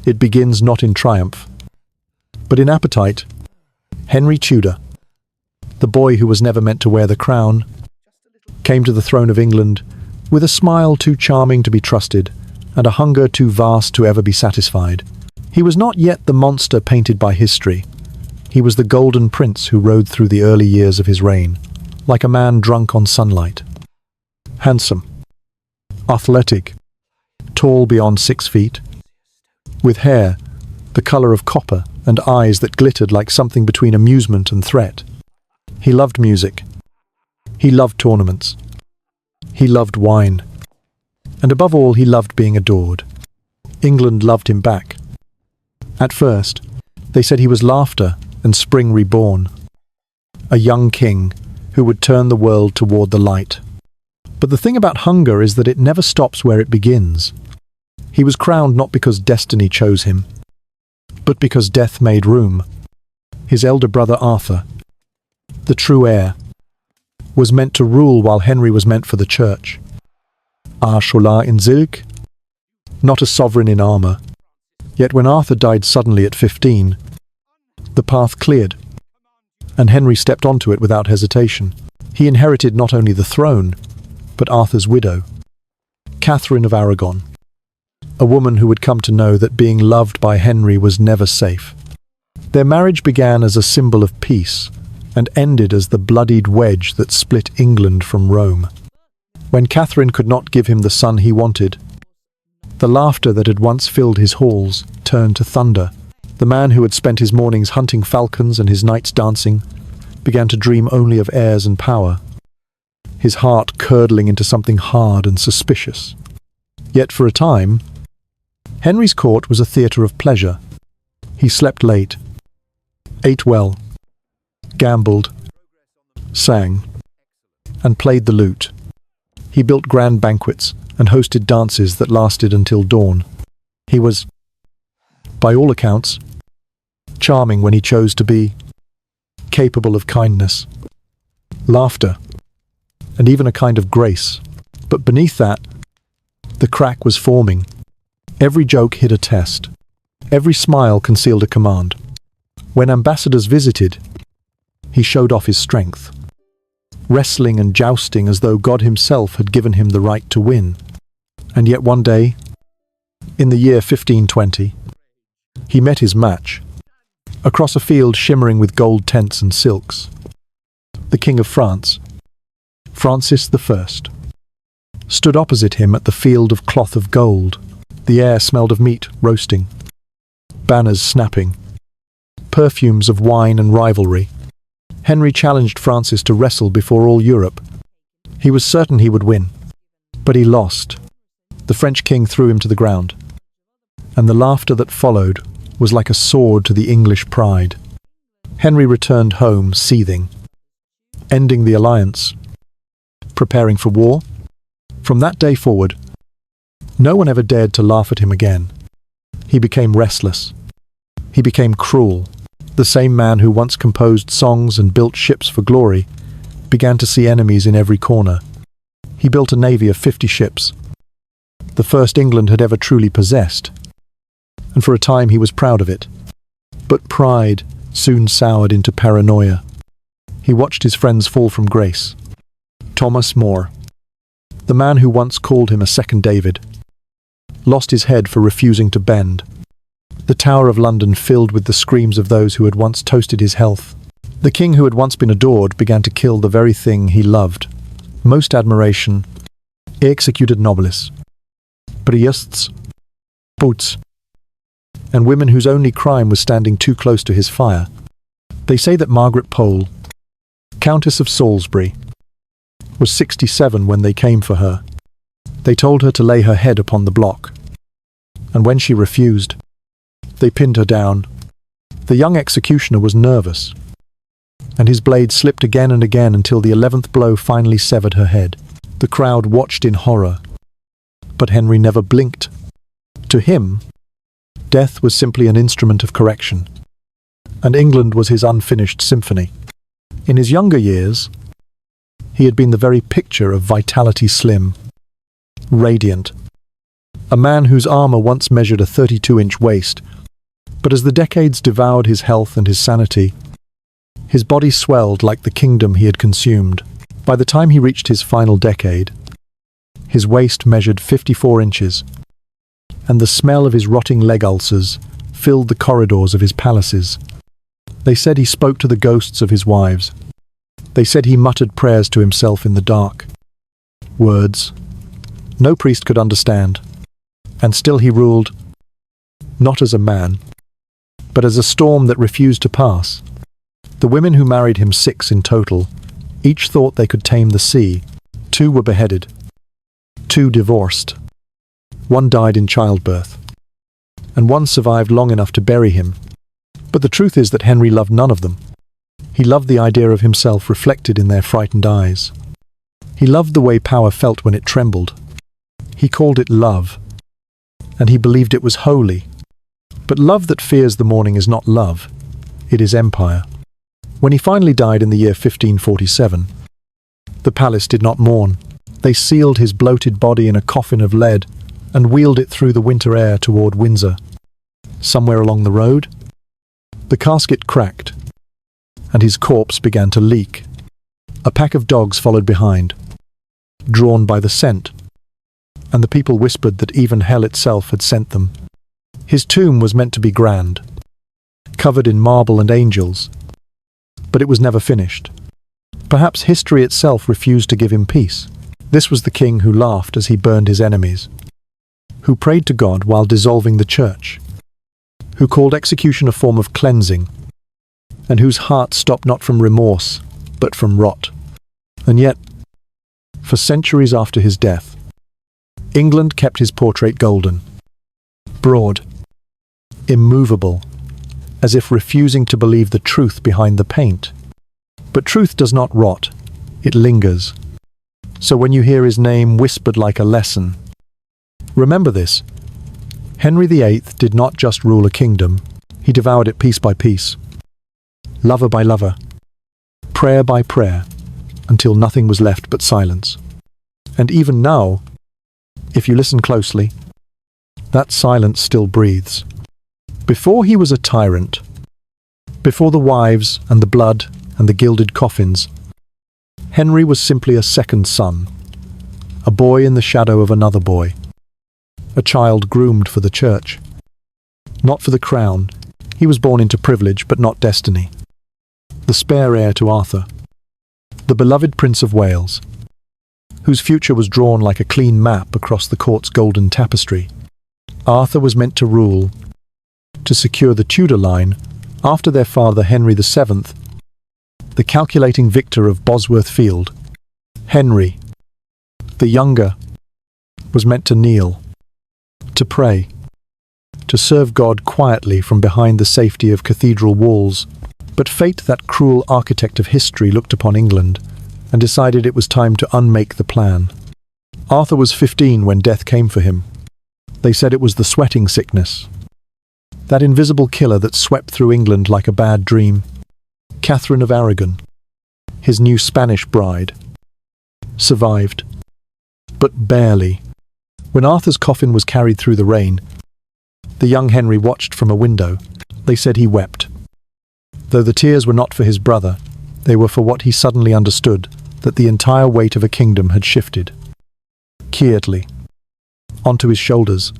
it begins not in triumph, but in appetite. Henry Tudor, the boy who was never meant to wear the crown, came to the throne of England with a smile too charming to be trusted and a hunger too vast to ever be satisfied. He was not yet the monster painted by history. He was the golden prince who rode through the early years of his reign, like a man drunk on sunlight. Handsome, athletic, tall beyond 6 feet, with hair the color of copper and eyes that glittered like something between amusement and threat. He loved music. He loved tournaments. He loved wine. And above all, he loved being adored. England loved him back. At first, they said he was laughter and spring reborn, a young king who would turn the world toward the light. But the thing about hunger is that it never stops where it begins. He was crowned not because destiny chose him, but because death made room. His elder brother Arthur, the true heir, was meant to rule while Henry was meant for the church. Shola in Zilk, not a sovereign in armour. Yet when Arthur died suddenly at 15, the path cleared, and Henry stepped onto it without hesitation. He inherited not only the throne, but Arthur's widow, Catherine of Aragon, a woman who would come to know that being loved by Henry was never safe. Their marriage began as a symbol of peace, and ended as the bloodied wedge that split England from Rome. When Catherine could not give him the son he wanted, the laughter that had once filled his halls turned to thunder. The man who had spent his mornings hunting falcons and his nights dancing began to dream only of heirs and power, his heart curdling into something hard and suspicious. Yet for a time, Henry's court was a theatre of pleasure. He slept late, ate well, gambled, sang, and played the lute. He built grand banquets and hosted dances that lasted until dawn. He was, by all accounts, charming when he chose to be, capable of kindness, laughter, and even a kind of grace. But beneath that, the crack was forming. Every joke hid a test. Every smile concealed a command. When ambassadors visited, he showed off his strength, wrestling and jousting as though God himself had given him the right to win. And yet one day, in the year 1520, he met his match, across a field shimmering with gold tents and silks. The King of France, Francis I, stood opposite him at the field of cloth of gold. The air smelled of meat roasting, banners snapping, perfumes of wine and rivalry. Henry challenged Francis to wrestle before all Europe. He was certain he would win, but he lost. The French king threw him to the ground, and the laughter that followed was like a sword to the English pride. Henry returned home seething, ending the alliance, preparing for war. From that day forward, no one ever dared to laugh at him again. He became restless. He became cruel. The same man who once composed songs and built ships for glory began to see enemies in every corner. He built a navy of 50 ships, the first England had ever truly possessed, and for a time he was proud of it. But pride soon soured into paranoia. He watched his friends fall from grace. Thomas More, the man who once called him a second David, lost his head for refusing to bend. The Tower of London filled with the screams of those who had once toasted his health. The king who had once been adored began to kill the very thing he loved. Most admiration, executed nobilis, priests, boots, and women whose only crime was standing too close to his fire. They say that Margaret Pole, Countess of Salisbury, was 67 when they came for her. They told her to lay her head upon the block, and when she refused, they pinned her down. The young executioner was nervous, and his blade slipped again and again until the 11th blow finally severed her head. The crowd watched in horror, but Henry never blinked. To him, death was simply an instrument of correction, and England was his unfinished symphony. In his younger years, he had been the very picture of vitality, slim, radiant, a man whose armor once measured a 32-inch waist, but as the decades devoured his health and his sanity, his body swelled like the kingdom he had consumed. By the time he reached his final decade, his waist measured 54 inches, and the smell of his rotting leg ulcers filled the corridors of his palaces. They said he spoke to the ghosts of his wives. They said he muttered prayers to himself in the dark. Words no priest could understand. And still he ruled, not as a man, but as a storm that refused to pass. The women who married him, 6 in total, each thought they could tame the sea. 2 were beheaded. 2 divorced. 1 died in childbirth. And 1 survived long enough to bury him. But the truth is that Henry loved none of them. He loved the idea of himself reflected in their frightened eyes. He loved the way power felt when it trembled. He called it love, and he believed it was holy. But love that fears the morning is not love, it is empire. When he finally died in the year 1547, the palace did not mourn. They sealed his bloated body in a coffin of lead and wheeled it through the winter air toward Windsor. Somewhere along the road, the casket cracked, and his corpse began to leak. A pack of dogs followed behind, drawn by the scent, and the people whispered that even hell itself had sent them. His tomb was meant to be grand, covered in marble and angels, but it was never finished. Perhaps history itself refused to give him peace. This was the king who laughed as he burned his enemies, who prayed to God while dissolving the church, who called execution a form of cleansing, and whose heart stopped not from remorse, but from rot. And yet, for centuries after his death, England kept his portrait golden, broad, immovable, as if refusing to believe the truth behind the paint. But truth does not rot, it lingers. So when you hear his name whispered like a lesson, remember this: Henry VIII did not just rule a kingdom, he devoured it piece by piece, lover by lover, prayer by prayer, until nothing was left but silence. And even now, if you listen closely, that silence still breathes. Before he was a tyrant, before the wives and the blood and the gilded coffins, Henry was simply a second son, a boy in the shadow of another boy, a child groomed for the church. Not for the crown, he was born into privilege but not destiny. The spare heir to Arthur, the beloved Prince of Wales, whose future was drawn like a clean map across the court's golden tapestry. Arthur was meant to rule, to secure the Tudor line after their father Henry VII, the calculating victor of Bosworth Field. Henry, the younger, was meant to kneel, to pray, to serve God quietly from behind the safety of cathedral walls. But fate, that cruel architect of history, looked upon England and decided it was time to unmake the plan. Arthur was 15 when death came for him. They said it was the sweating sickness, that invisible killer that swept through England like a bad dream. Catherine of Aragon, his new Spanish bride, survived, but barely. When Arthur's coffin was carried through the rain, the young Henry watched from a window. They said he wept. Though the tears were not for his brother, they were for what he suddenly understood, that the entire weight of a kingdom had shifted, quietly, onto his shoulders.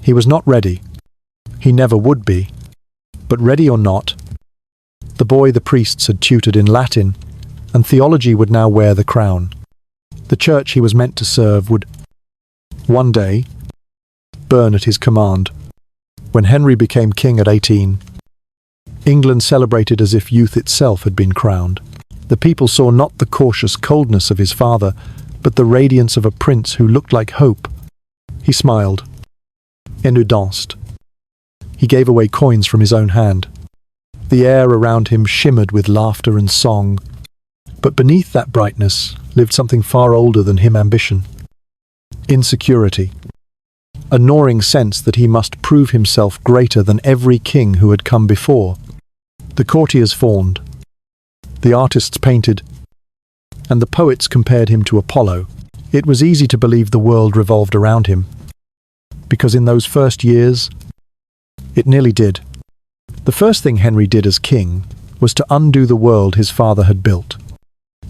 He was not ready. He never would be. But ready or not, the boy the priests had tutored in Latin and theology would now wear the crown. The church he was meant to serve would, one day, burn at his command. When Henry became king at 18, England celebrated as if youth itself had been crowned. The people saw not the cautious coldness of his father, but the radiance of a prince who looked like hope. He smiled. Enu danced. He gave away coins from his own hand. The air around him shimmered with laughter and song. But beneath that brightness lived something far older than him: ambition. Insecurity. A gnawing sense that he must prove himself greater than every king who had come before. The courtiers fawned. The artists painted. And the poets compared him to Apollo. It was easy to believe the world revolved around him. because in those first years, it nearly did. The first thing Henry did as king was to undo the world his father had built.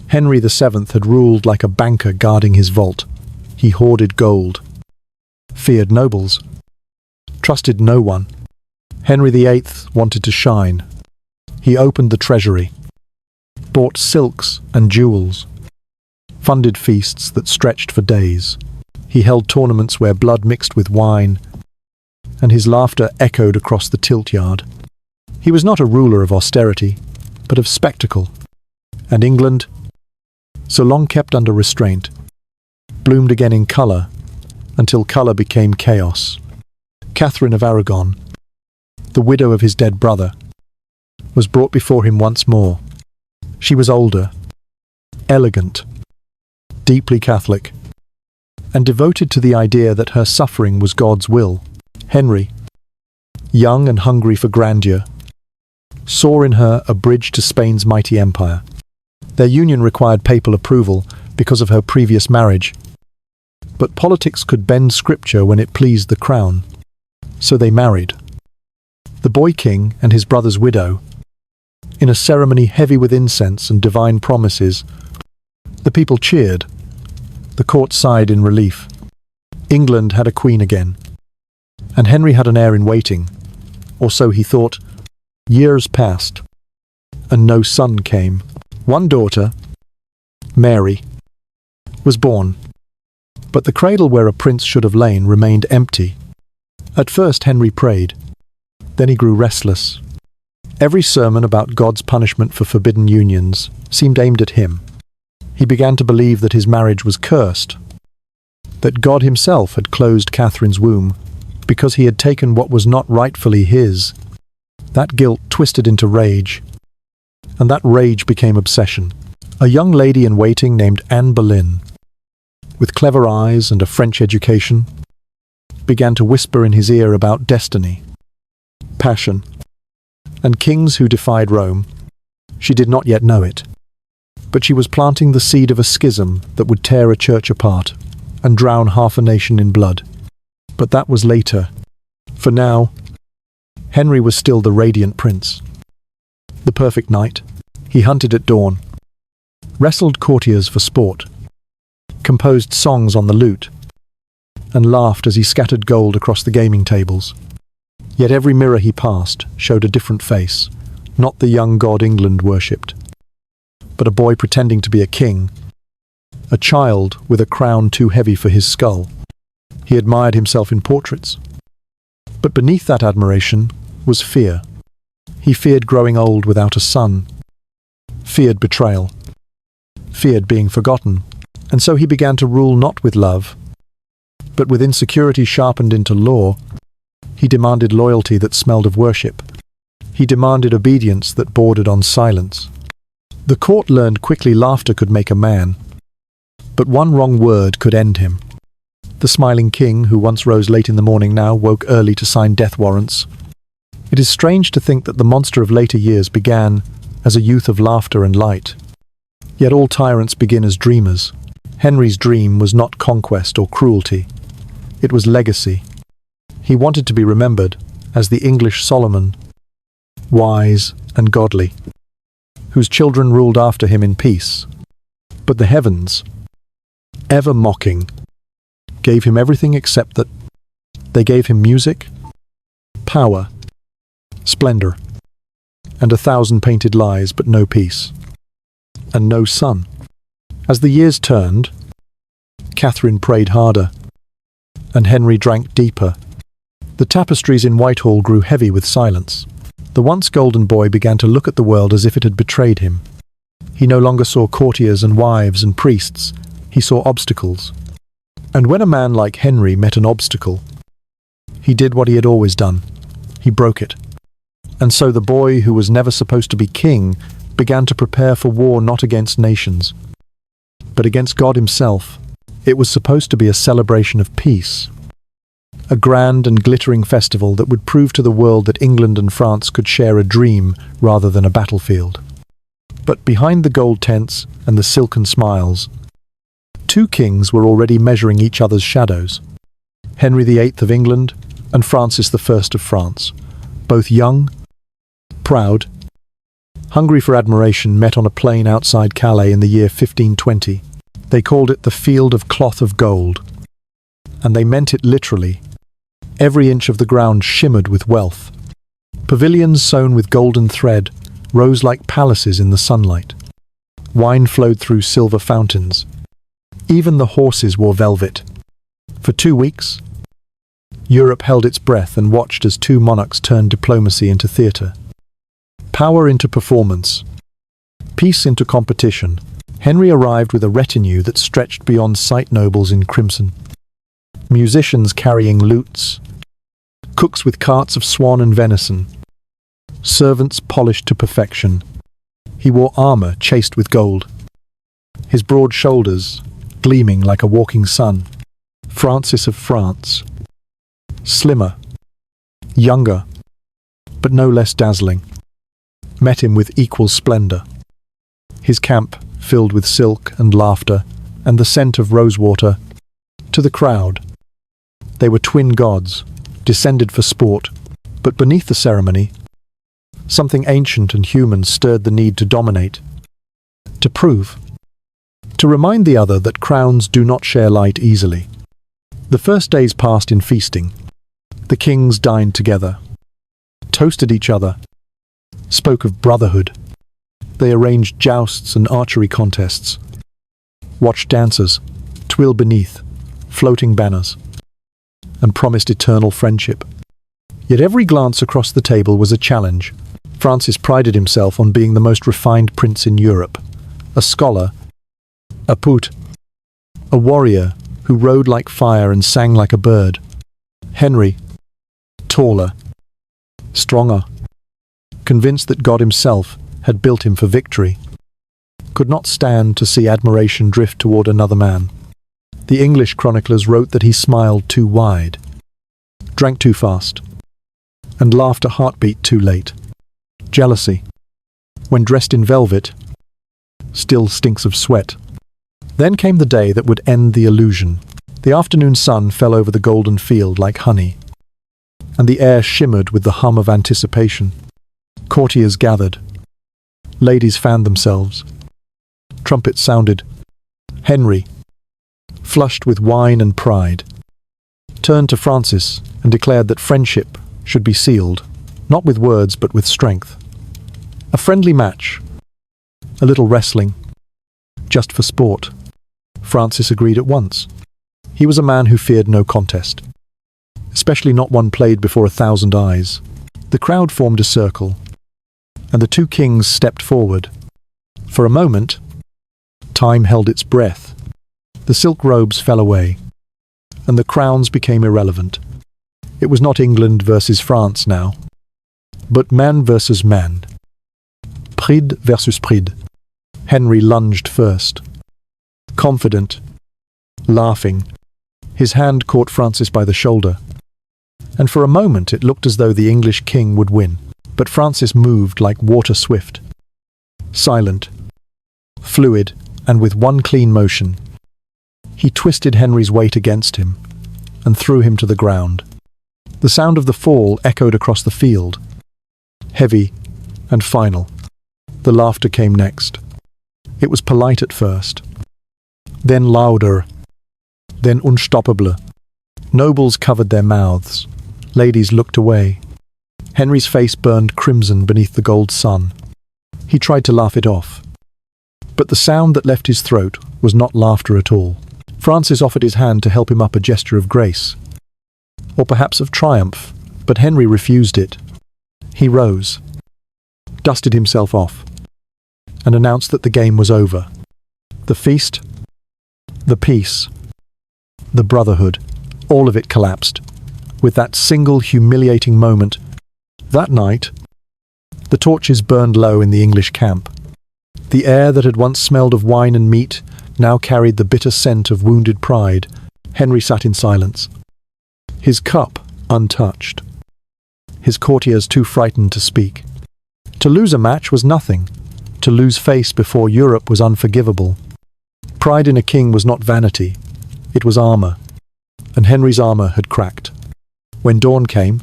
Henry VII had ruled like a banker guarding his vault. He hoarded gold, feared nobles, trusted no one. Henry VIII wanted to shine. He opened the treasury, bought silks and jewels, funded feasts that stretched for days. He held tournaments where blood mixed with wine, and his laughter echoed across the tilt yard. He was not a ruler of austerity, but of spectacle. And England, so long kept under restraint, bloomed again in colour, until colour became chaos. Catherine of Aragon, the widow of his dead brother, was brought before him once more. She was older, elegant, deeply Catholic, and devoted to the idea that her suffering was God's will. Henry, young and hungry for grandeur, saw in her a bridge to Spain's mighty empire. Their union required papal approval because of her previous marriage, but politics could bend scripture when it pleased the crown. So they married. The boy king and his brother's widow, in a ceremony heavy with incense and divine promises. The people cheered. The court sighed in relief. England had a queen again, and Henry had an heir in waiting, or so he thought. Years passed, and no son came. One daughter, Mary, was born, but the cradle where a prince should have lain remained empty. At first Henry prayed, then he grew restless. Every sermon about God's punishment for forbidden unions seemed aimed at him. He began to believe that his marriage was cursed, that God himself had closed Catherine's womb because he had taken what was not rightfully his. That guilt twisted into rage, and that rage became obsession. A young lady in waiting named Anne Boleyn, with clever eyes and a French education, began to whisper in his ear about destiny, passion, and kings who defied Rome. She did not yet know it, but she was planting the seed of a schism that would tear a church apart and drown half a nation in blood. But that was later. For now, Henry was still the radiant prince. The perfect knight. He hunted at dawn, wrestled courtiers for sport, composed songs on the lute, and laughed as he scattered gold across the gaming tables. Yet every mirror he passed showed a different face, not the young god England worshipped, but a boy pretending to be a king, a child with a crown too heavy for his skull. He admired himself in portraits, but beneath that admiration was fear. He feared growing old without a son, feared betrayal, feared being forgotten, and so he began to rule not with love, but with insecurity sharpened into law. He demanded loyalty that smelled of worship. He demanded obedience that bordered on silence. The court learned quickly laughter could make a man, but one wrong word could end him. The smiling king, who once rose late in the morning, now woke early to sign death warrants. It is strange to think that the monster of later years began as a youth of laughter and light. Yet all tyrants begin as dreamers. Henry's dream was not conquest or cruelty. It was legacy. He wanted to be remembered as the English Solomon, wise and godly, whose children ruled after him in peace. But the heavens, ever mocking, gave him everything except that. They gave him music, power, splendor, and 1,000 painted lies, but no peace, and no son. As the years turned, Catherine prayed harder, and Henry drank deeper. The tapestries in Whitehall grew heavy with silence. The once golden boy began to look at the world as if it had betrayed him. He no longer saw courtiers and wives and priests. He saw obstacles. And when a man like Henry met an obstacle, he did what he had always done. He broke it. And so the boy who was never supposed to be king began to prepare for war not against nations, but against God himself. It was supposed to be a celebration of peace, a grand and glittering festival that would prove to the world that England and France could share a dream rather than a battlefield. But behind the gold tents and the silken smiles, two kings were already measuring each other's shadows. Henry VIII of England and Francis I of France, both young, proud, hungry for admiration, met on a plain outside Calais in the year 1520. They called it the Field of Cloth of Gold, and they meant it literally. Every inch of the ground shimmered with wealth. Pavilions sewn with golden thread rose like palaces in the sunlight. Wine flowed through silver fountains. Even the horses wore velvet. For 2 weeks, Europe held its breath and watched as two monarchs turned diplomacy into theatre. Power into performance. Peace into competition. Henry arrived with a retinue that stretched beyond sight, nobles in crimson, musicians carrying lutes, cooks with carts of swan and venison, servants polished to perfection. He wore armor chased with gold, his broad shoulders gleaming like a walking sun. Francis of France, slimmer, younger, but no less dazzling, met him with equal splendor. His camp filled with silk and laughter and the scent of rosewater. To the crowd, they were twin gods, descended for sport, but beneath the ceremony, something ancient and human stirred the need to dominate, to prove, to remind the other that crowns do not share light easily. The first days passed in feasting. The kings dined together, toasted each other, spoke of brotherhood. They arranged jousts and archery contests, watched dancers twill beneath floating banners, and promised eternal friendship. Yet every glance across the table was a challenge. Francis prided himself on being the most refined prince in Europe, a scholar, a poet, a warrior who rode like fire and sang like a bird. Henry, taller, stronger, convinced that God himself had built him for victory, could not stand to see admiration drift toward another man. The English chroniclers wrote that he smiled too wide, drank too fast, and laughed a heartbeat too late. Jealousy, when dressed in velvet, still stinks of sweat. Then came the day that would end the illusion. The afternoon sun fell over the golden field like honey, and the air shimmered with the hum of anticipation. Courtiers gathered. Ladies fanned themselves. Trumpets sounded. Henry, flushed with wine and pride, turned to Francis and declared that friendship should be sealed, not with words but with strength. A friendly match, a little wrestling, just for sport. Francis agreed at once. He was a man who feared no contest, especially not one played before 1,000 eyes. The crowd formed a circle, and the two kings stepped forward. For a moment, time held its breath. The silk robes fell away, and the crowns became irrelevant. It was not England versus France now, but man versus man. Pride versus pride. Henry lunged first, confident, laughing. His hand caught Francis by the shoulder, and for a moment it looked as though the English king would win. But Francis moved like water swift, silent, fluid, and with one clean motion, he twisted Henry's weight against him and threw him to the ground. The sound of the fall echoed across the field, heavy and final. The laughter came next. It was polite at first, then louder, then unstoppable. Nobles covered their mouths. Ladies looked away. Henry's face burned crimson beneath the gold sun. He tried to laugh it off, but the sound that left his throat was not laughter at all. Francis offered his hand to help him up, a gesture of grace, or perhaps of triumph, but Henry refused it. He rose, dusted himself off, and announced that the game was over. The feast, the peace, the brotherhood, all of it collapsed, with that single humiliating moment. That night, the torches burned low in the English camp. The air that had once smelled of wine and meat now carried the bitter scent of wounded pride. Henry sat in silence, his cup untouched, his courtiers too frightened to speak. To lose a match was nothing. To lose face before Europe was unforgivable. Pride in a king was not vanity. It was armor. and Henry's armor had cracked. When dawn came,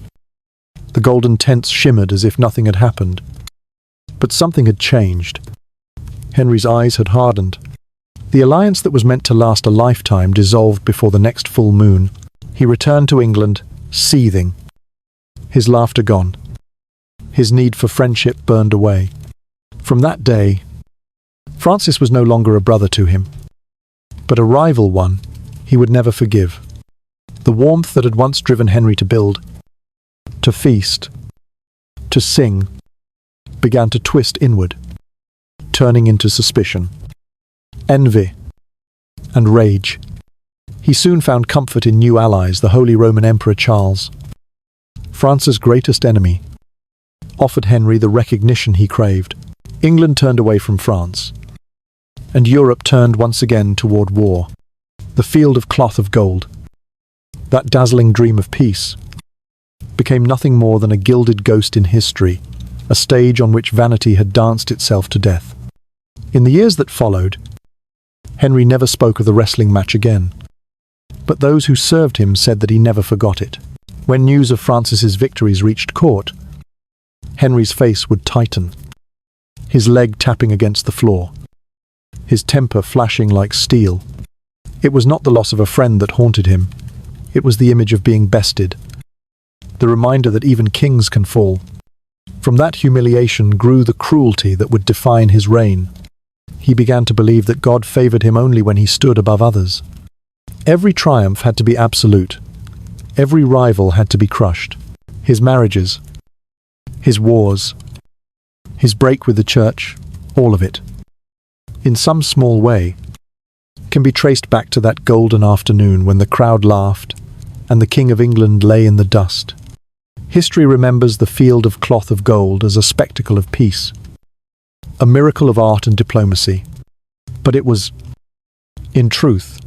the golden tents shimmered as if nothing had happened. But something had changed. Henry's eyes had hardened. The alliance that was meant to last a lifetime dissolved before the next full moon. He returned to England, seething. His laughter gone. His need for friendship burned away. From that day, Francis was no longer a brother to him, but a rival one he would never forgive. The warmth that had once driven Henry to build, to feast, to sing, began to twist inward, turning into suspicion, envy, and rage. He soon found comfort in new allies, the Holy Roman Emperor Charles. France's greatest enemy offered Henry the recognition he craved. England turned away from France, and Europe turned once again toward war. The field of cloth of gold, that dazzling dream of peace, became nothing more than a gilded ghost in history, a stage on which vanity had danced itself to death. In the years that followed, Henry never spoke of the wrestling match again, but those who served him said that he never forgot it. When news of Francis's victories reached court, Henry's face would tighten, his leg tapping against the floor, his temper flashing like steel. It was not the loss of a friend that haunted him, it was the image of being bested, the reminder that even kings can fall. From that humiliation grew the cruelty that would define his reign. He began to believe that God favored him only when he stood above others. Every triumph had to be absolute. Every rival had to be crushed. His marriages, his wars, his break with the church, all of it, in some small way, can be traced back to that golden afternoon when the crowd laughed and the King of England lay in the dust. History remembers the field of cloth of gold as a spectacle of peace, a miracle of art and diplomacy. But it was, in truth,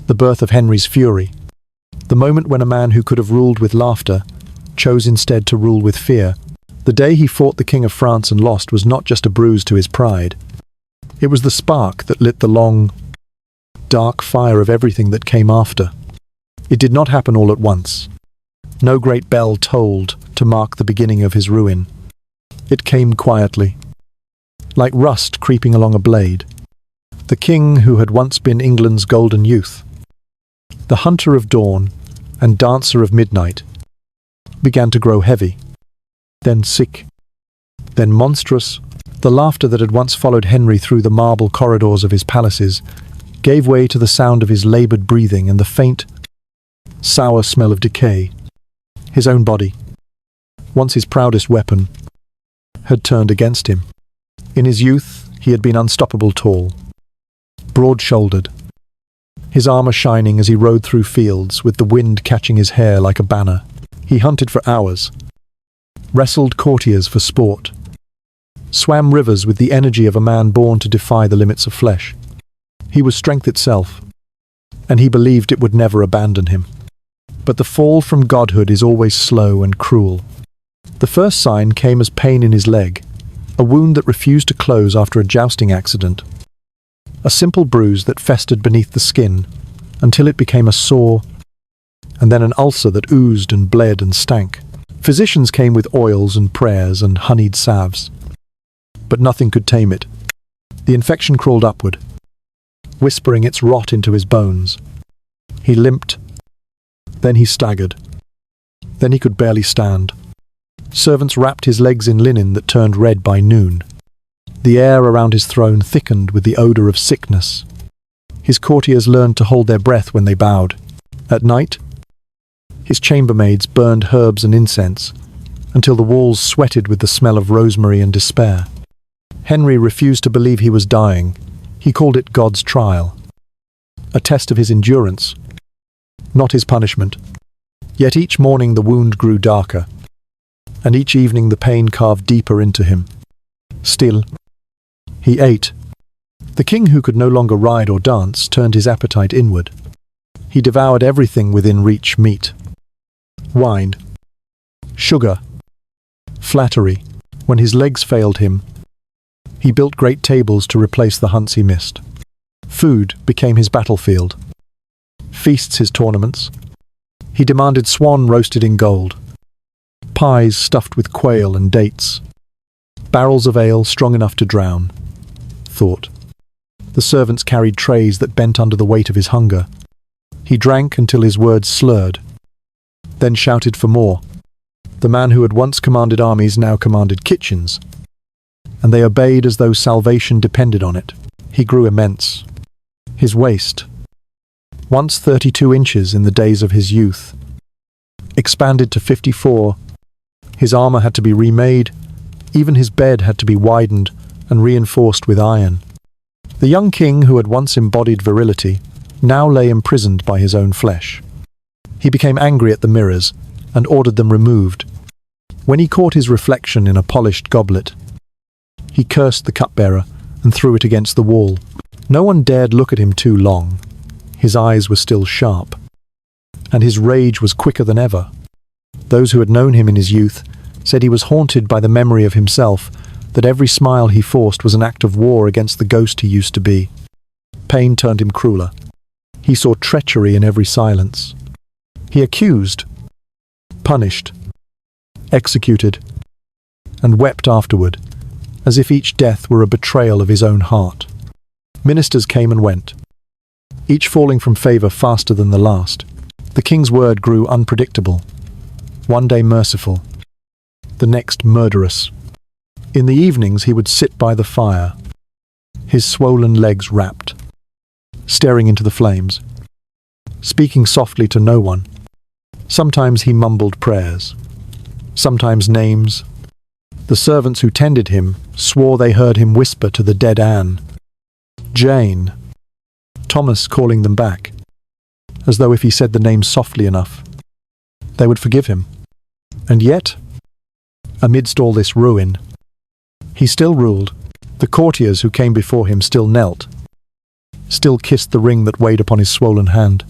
the birth of Henry's fury, the moment when a man who could have ruled with laughter chose instead to rule with fear. The day he fought the King of France and lost was not just a bruise to his pride. It was the spark that lit the long, dark fire of everything that came after. It did not happen all at once. No great bell tolled to mark the beginning of his ruin. It came quietly, like rust creeping along a blade. The king who had once been England's golden youth, the hunter of dawn and dancer of midnight, began to grow heavy, then sick, then monstrous. The laughter that had once followed Henry through the marble corridors of his palaces gave way to the sound of his laboured breathing and the faint, sour smell of decay. His own body, once his proudest weapon, had turned against him. In his youth, he had been unstoppable tall, broad-shouldered, his armour shining as he rode through fields with the wind catching his hair like a banner. He hunted for hours, wrestled courtiers for sport, swam rivers with the energy of a man born to defy the limits of flesh. He was strength itself, and he believed it would never abandon him. But the fall from godhood is always slow and cruel. The first sign came as pain in his leg, a wound that refused to close after a jousting accident. A simple bruise that festered beneath the skin until it became a sore, and then an ulcer that oozed and bled and stank. Physicians came with oils and prayers and honeyed salves, but nothing could tame it. The infection crawled upward, whispering its rot into his bones. He limped, then he staggered. Then he could barely stand. Servants wrapped his legs in linen that turned red by noon. The air around his throne thickened with the odour of sickness. His courtiers learned to hold their breath when they bowed. At night, his chambermaids burned herbs and incense until the walls sweated with the smell of rosemary and despair. Henry refused to believe he was dying. He called it God's trial, a test of his endurance, not his punishment. Yet each morning the wound grew darker, and each evening the pain carved deeper into him. Still, he ate. The king who could no longer ride or dance turned his appetite inward. He devoured everything within reach: meat, wine, sugar, flattery. When his legs failed him, he built great tables to replace the hunts he missed. Food became his battlefield. feasts his tournaments. He demanded swan roasted in gold, pies stuffed with quail and dates, barrels of ale strong enough to drown. Thought. The servants carried trays that bent under the weight of his hunger. He drank until his words slurred, then shouted for more. The man who had once commanded armies now commanded kitchens, and they obeyed as though salvation depended on it. He grew immense. His waist, once 32 inches in the days of his youth, expanded to 54. His armor had to be remade. Even his bed had to be widened and reinforced with iron. The young king who had once embodied virility now lay imprisoned by his own flesh. He became angry at the mirrors and ordered them removed. When he caught his reflection in a polished goblet, he cursed the cupbearer and threw it against the wall. No one dared look at him too long. His eyes were still sharp, and his rage was quicker than ever. Those who had known him in his youth said he was haunted by the memory of himself, that every smile he forced was an act of war against the ghost he used to be. Pain turned him crueler. He saw treachery in every silence. He accused, punished, executed, and wept afterward, as if each death were a betrayal of his own heart. Ministers came and went, each falling from favor faster than the last. The king's word grew unpredictable, one day merciful, the next murderous. In the evenings he would sit by the fire, his swollen legs wrapped, staring into the flames, speaking softly to no one. Sometimes he mumbled prayers, sometimes names. The servants who tended him swore they heard him whisper to the dead Anne, Jane, Thomas, calling them back, as though if he said the name softly enough, they would forgive him. And yet, amidst all this ruin, he still ruled. The courtiers who came before him still knelt, still kissed the ring that weighed upon his swollen hand.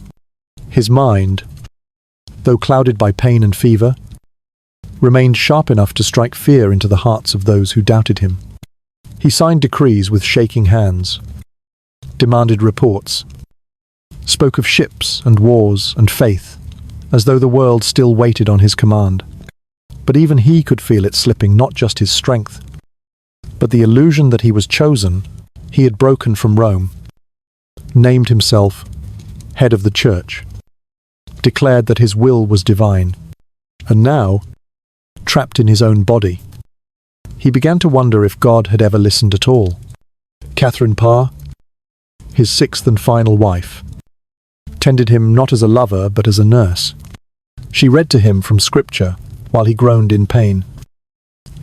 His mind, though clouded by pain and fever, remained sharp enough to strike fear into the hearts of those who doubted him. He signed decrees with shaking hands, demanded reports, spoke of ships and wars and faith, as though the world still waited on his command. But even he could feel it slipping, not just his strength, but the illusion that he was chosen. He had broken from Rome, named himself head of the church, declared that his will was divine, and now, trapped in his own body, he began to wonder if God had ever listened at all. Catherine Parr, his sixth and final wife, tended him not as a lover but as a nurse. She read to him from Scripture while he groaned in pain,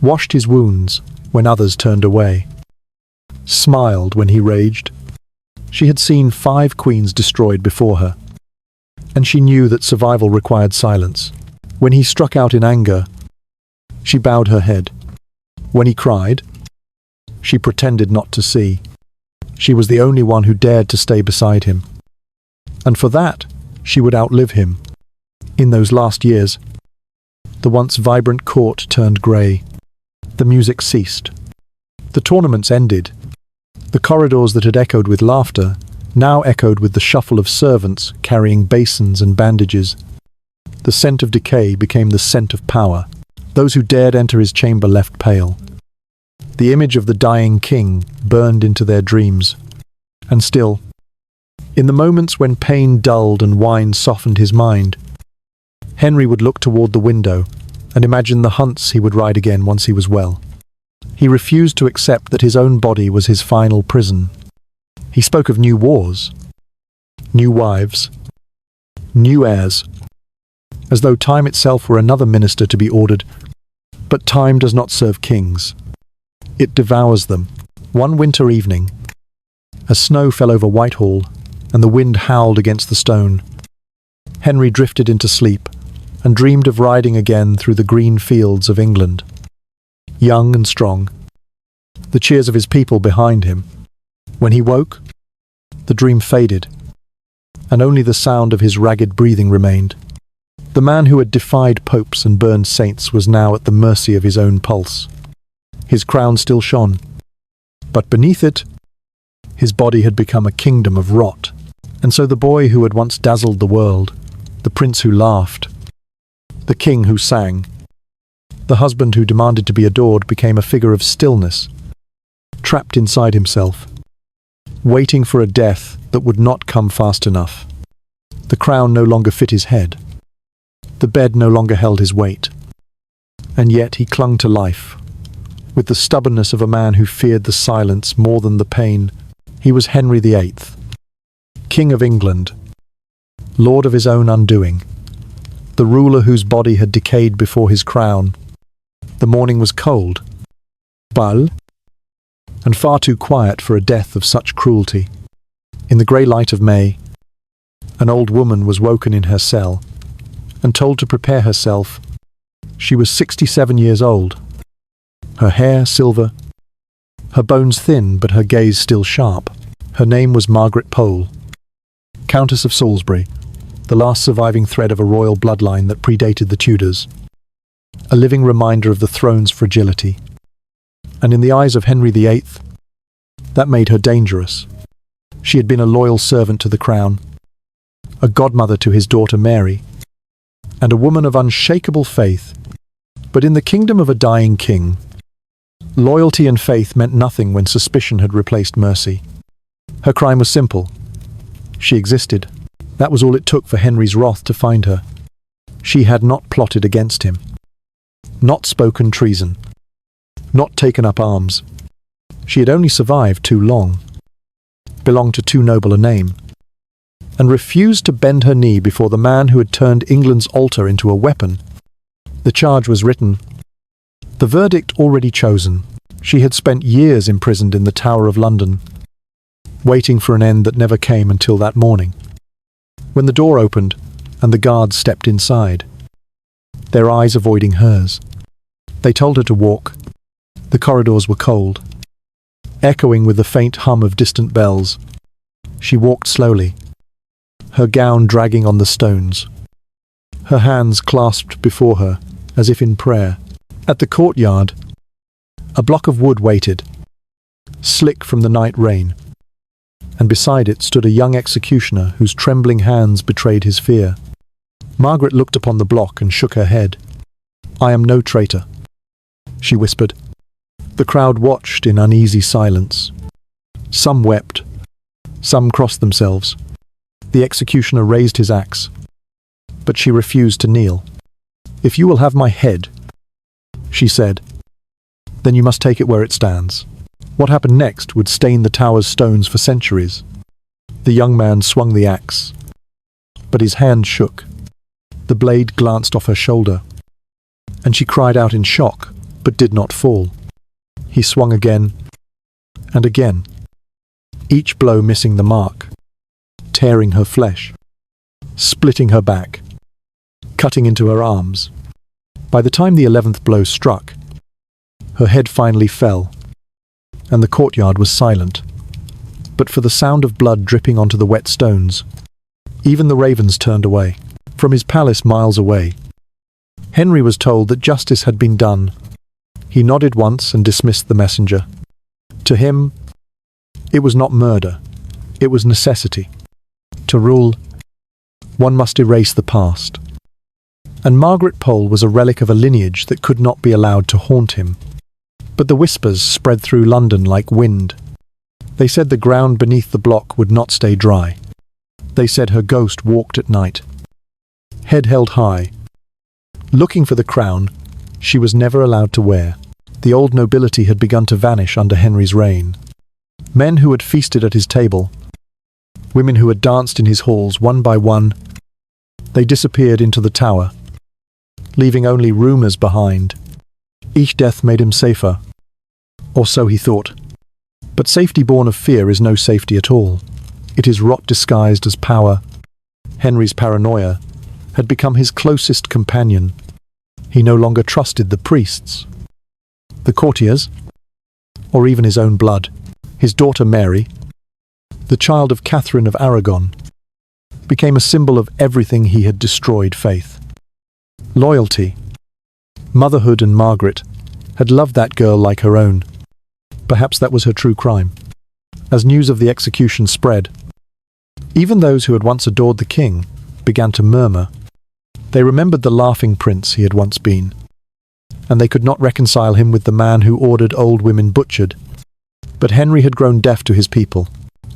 washed his wounds when others turned away, smiled when he raged. She had seen 5 queens destroyed before her, and she knew that survival required silence. When he struck out in anger, she bowed her head. When he cried, she pretended not to see. She was the only one who dared to stay beside him, and for that she would outlive him. In those last years, the once vibrant court turned grey. The music ceased. The tournaments ended. The corridors that had echoed with laughter now echoed with the shuffle of servants carrying basins and bandages. The scent of decay became the scent of power. Those who dared enter his chamber left pale. The image of the dying king burned into their dreams. And still, in the moments when pain dulled and wine softened his mind, Henry would look toward the window and imagine the hunts he would ride again once he was well. He refused to accept that his own body was his final prison. He spoke of new wars, new wives, new heirs, as though time itself were another minister to be ordered. But time does not serve kings. It devours them. One winter evening, as snow fell over Whitehall and the wind howled against the stone, Henry drifted into sleep and dreamed of riding again through the green fields of England, young and strong, the cheers of his people behind him. When he woke, the dream faded, and only the sound of his ragged breathing remained. The man who had defied popes and burned saints was now at the mercy of his own pulse. His crown still shone, but beneath it, his body had become a kingdom of rot. And so the boy who had once dazzled the world, the prince who laughed, the king who sang, the husband who demanded to be adored became a figure of stillness, trapped inside himself, waiting for a death that would not come fast enough. The crown no longer fit his head. The bed no longer held his weight. And yet he clung to life, with the stubbornness of a man who feared the silence more than the pain. He was Henry VIII, King of England, lord of his own undoing, the ruler whose body had decayed before his crown. The morning was cold, dull, and far too quiet for a death of such cruelty. In the grey light of May, an old woman was woken in her cell and told to prepare herself. She was 67 years old, her hair silver, her bones thin but her gaze still sharp. Her name was Margaret Pole, Countess of Salisbury, the last surviving thread of a royal bloodline that predated the Tudors, a living reminder of the throne's fragility. And in the eyes of Henry VIII, that made her dangerous. She had been a loyal servant to the crown, a godmother to his daughter Mary, and a woman of unshakable faith. But in the kingdom of a dying king, loyalty and faith meant nothing when suspicion had replaced mercy. Her crime was simple. She existed. That was all it took for Henry's wrath to find her. She had not plotted against him, not spoken treason, not taken up arms. She had only survived too long, belonged to too noble a name, and refused to bend her knee before the man who had turned England's altar into a weapon. The charge was written, the verdict already chosen. She had spent years imprisoned in the Tower of London, waiting for an end that never came until that morning, when the door opened and the guards stepped inside, their eyes avoiding hers. They told her to walk. The corridors were cold, echoing with the faint hum of distant bells. She walked slowly, her gown dragging on the stones, her hands clasped before her, as if in prayer. At the courtyard, a block of wood waited, slick from the night rain, and beside it stood a young executioner whose trembling hands betrayed his fear. Margaret looked upon the block and shook her head. "I am no traitor," she whispered. The crowd watched in uneasy silence. Some wept, some crossed themselves. The executioner raised his axe, but she refused to kneel. "If you will have my head," she said, "then you must take it where it stands." What happened next would stain the tower's stones for centuries. The young man swung the axe, but his hand shook. The blade glanced off her shoulder, and she cried out in shock, but did not fall. He swung again, and again, each blow missing the mark, tearing her flesh, splitting her back, cutting into her arms. By the time the 11th blow struck, her head finally fell, and the courtyard was silent, but for the sound of blood dripping onto the wet stones. Even the ravens turned away. From his palace miles away, Henry was told that justice had been done. He nodded once and dismissed the messenger. To him, it was not murder, it was necessity. To rule, one must erase the past. And Margaret Pole was a relic of a lineage that could not be allowed to haunt him. But the whispers spread through London like wind. They said the ground beneath the block would not stay dry. They said her ghost walked at night, head held high, looking for the crown she was never allowed to wear. The old nobility had begun to vanish under Henry's reign. Men who had feasted at his table, women who had danced in his halls one by one, they disappeared into the tower, leaving only rumours behind. Each death made him safer, or so he thought. But safety born of fear is no safety at all. It is rot disguised as power. Henry's paranoia had become his closest companion. He no longer trusted the priests, the courtiers, or even his own blood. His daughter Mary, the child of Catherine of Aragon, became a symbol of everything he had destroyed: faith, loyalty, motherhood. And Margaret had loved that girl like her own. Perhaps that was her true crime. As news of the execution spread, Even those who had once adored the king began to murmur. They remembered the laughing prince he had once been, and they could not reconcile him with the man who ordered old women butchered. But Henry had grown deaf to his people.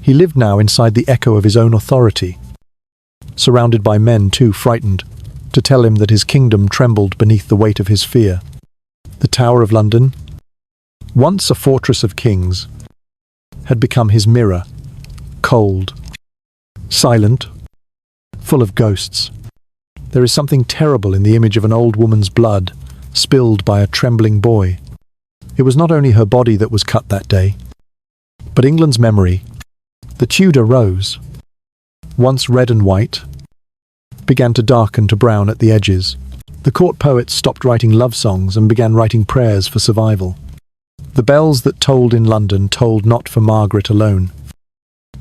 He lived now inside the echo of his own authority, surrounded by men too frightened to tell him that his kingdom trembled beneath the weight of his fear. The Tower of London, once a fortress of kings, had become his mirror, cold, silent, full of ghosts. There is something terrible in the image of an old woman's blood spilled by a trembling boy. It was not only her body that was cut that day, but England's memory. The Tudor rose, once red and white, began to darken to brown at the edges. The court poets stopped writing love songs and began writing prayers for survival. The bells that tolled in London tolled not for Margaret alone,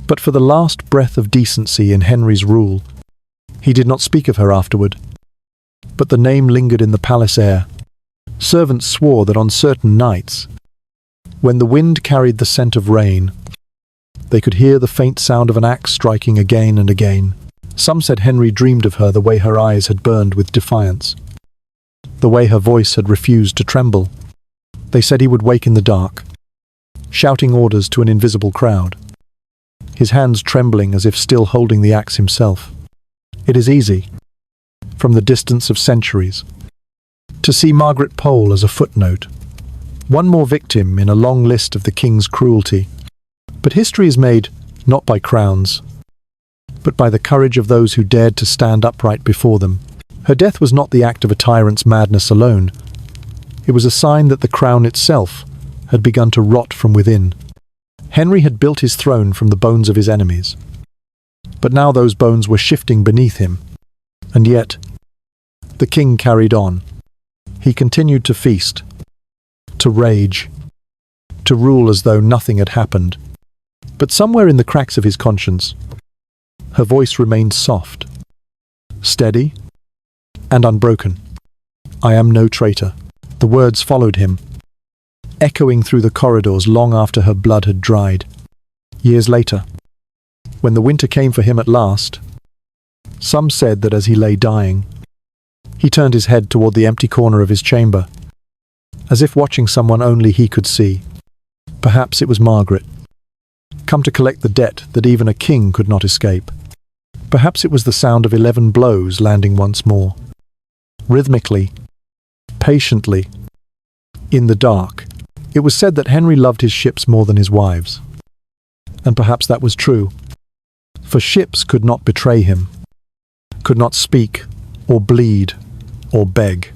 but for the last breath of decency in Henry's rule. He did not speak of her afterward, but the name lingered in the palace air. Servants swore that on certain nights, when the wind carried the scent of rain, they could hear the faint sound of an axe striking again and again. Some said Henry dreamed of her the way her eyes had burned with defiance, the way her voice had refused to tremble. They said he would wake in the dark, shouting orders to an invisible crowd, his hands trembling as if still holding the axe himself. It is easy, from the distance of centuries, to see Margaret Pole as a footnote, one more victim in a long list of the king's cruelty. But history is made not by crowns, but by the courage of those who dared to stand upright before them. Her death was not the act of a tyrant's madness alone. It was a sign that the crown itself had begun to rot from within. Henry had built his throne from the bones of his enemies, but now those bones were shifting beneath him. And yet, the king carried on. He continued to feast, to rage, to rule as though nothing had happened. But somewhere in the cracks of his conscience, her voice remained soft, steady, and unbroken. "I am no traitor." The words followed him, echoing through the corridors long after her blood had dried. Years later, when the winter came for him at last, some said that as he lay dying, he turned his head toward the empty corner of his chamber, as if watching someone only he could see. Perhaps it was Margaret, come to collect the debt that even a king could not escape. Perhaps it was the sound of 11 blows landing once more, rhythmically, patiently, in the dark. It was said that Henry loved his ships more than his wives. And perhaps that was true, for ships could not betray him, could not speak, or bleed, or beg.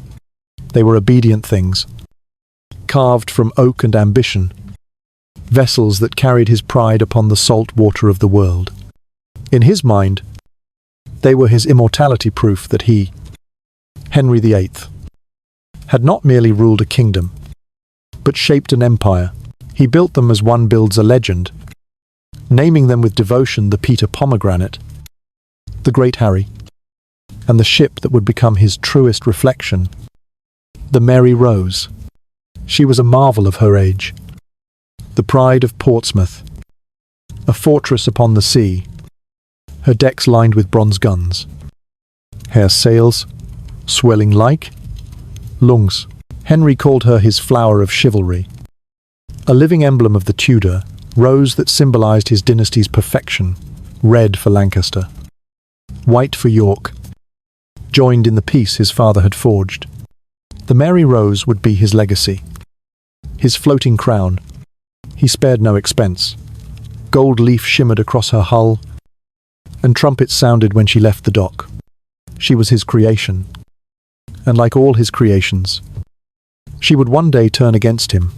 They were obedient things, carved from oak and ambition, vessels that carried his pride upon the salt water of the world. In his mind, they were his immortality proof that he, Henry VIII, had not merely ruled a kingdom, but shaped an empire. He built them as one builds a legend, naming them with devotion the Peter Pomegranate, the Great Harry, and the ship that would become his truest reflection, the Mary Rose. She was a marvel of her age, the pride of Portsmouth, a fortress upon the sea, her decks lined with bronze guns, her sails swelling like lungs. Henry called her his flower of chivalry, a living emblem of the Tudor, rose that symbolized his dynasty's perfection, red for Lancaster, white for York, joined in the peace his father had forged. The Mary Rose would be his legacy, his floating crown. He spared no expense. Gold leaf shimmered across her hull, and trumpets sounded when she left the dock. She was his creation, and like all his creations, she would one day turn against him.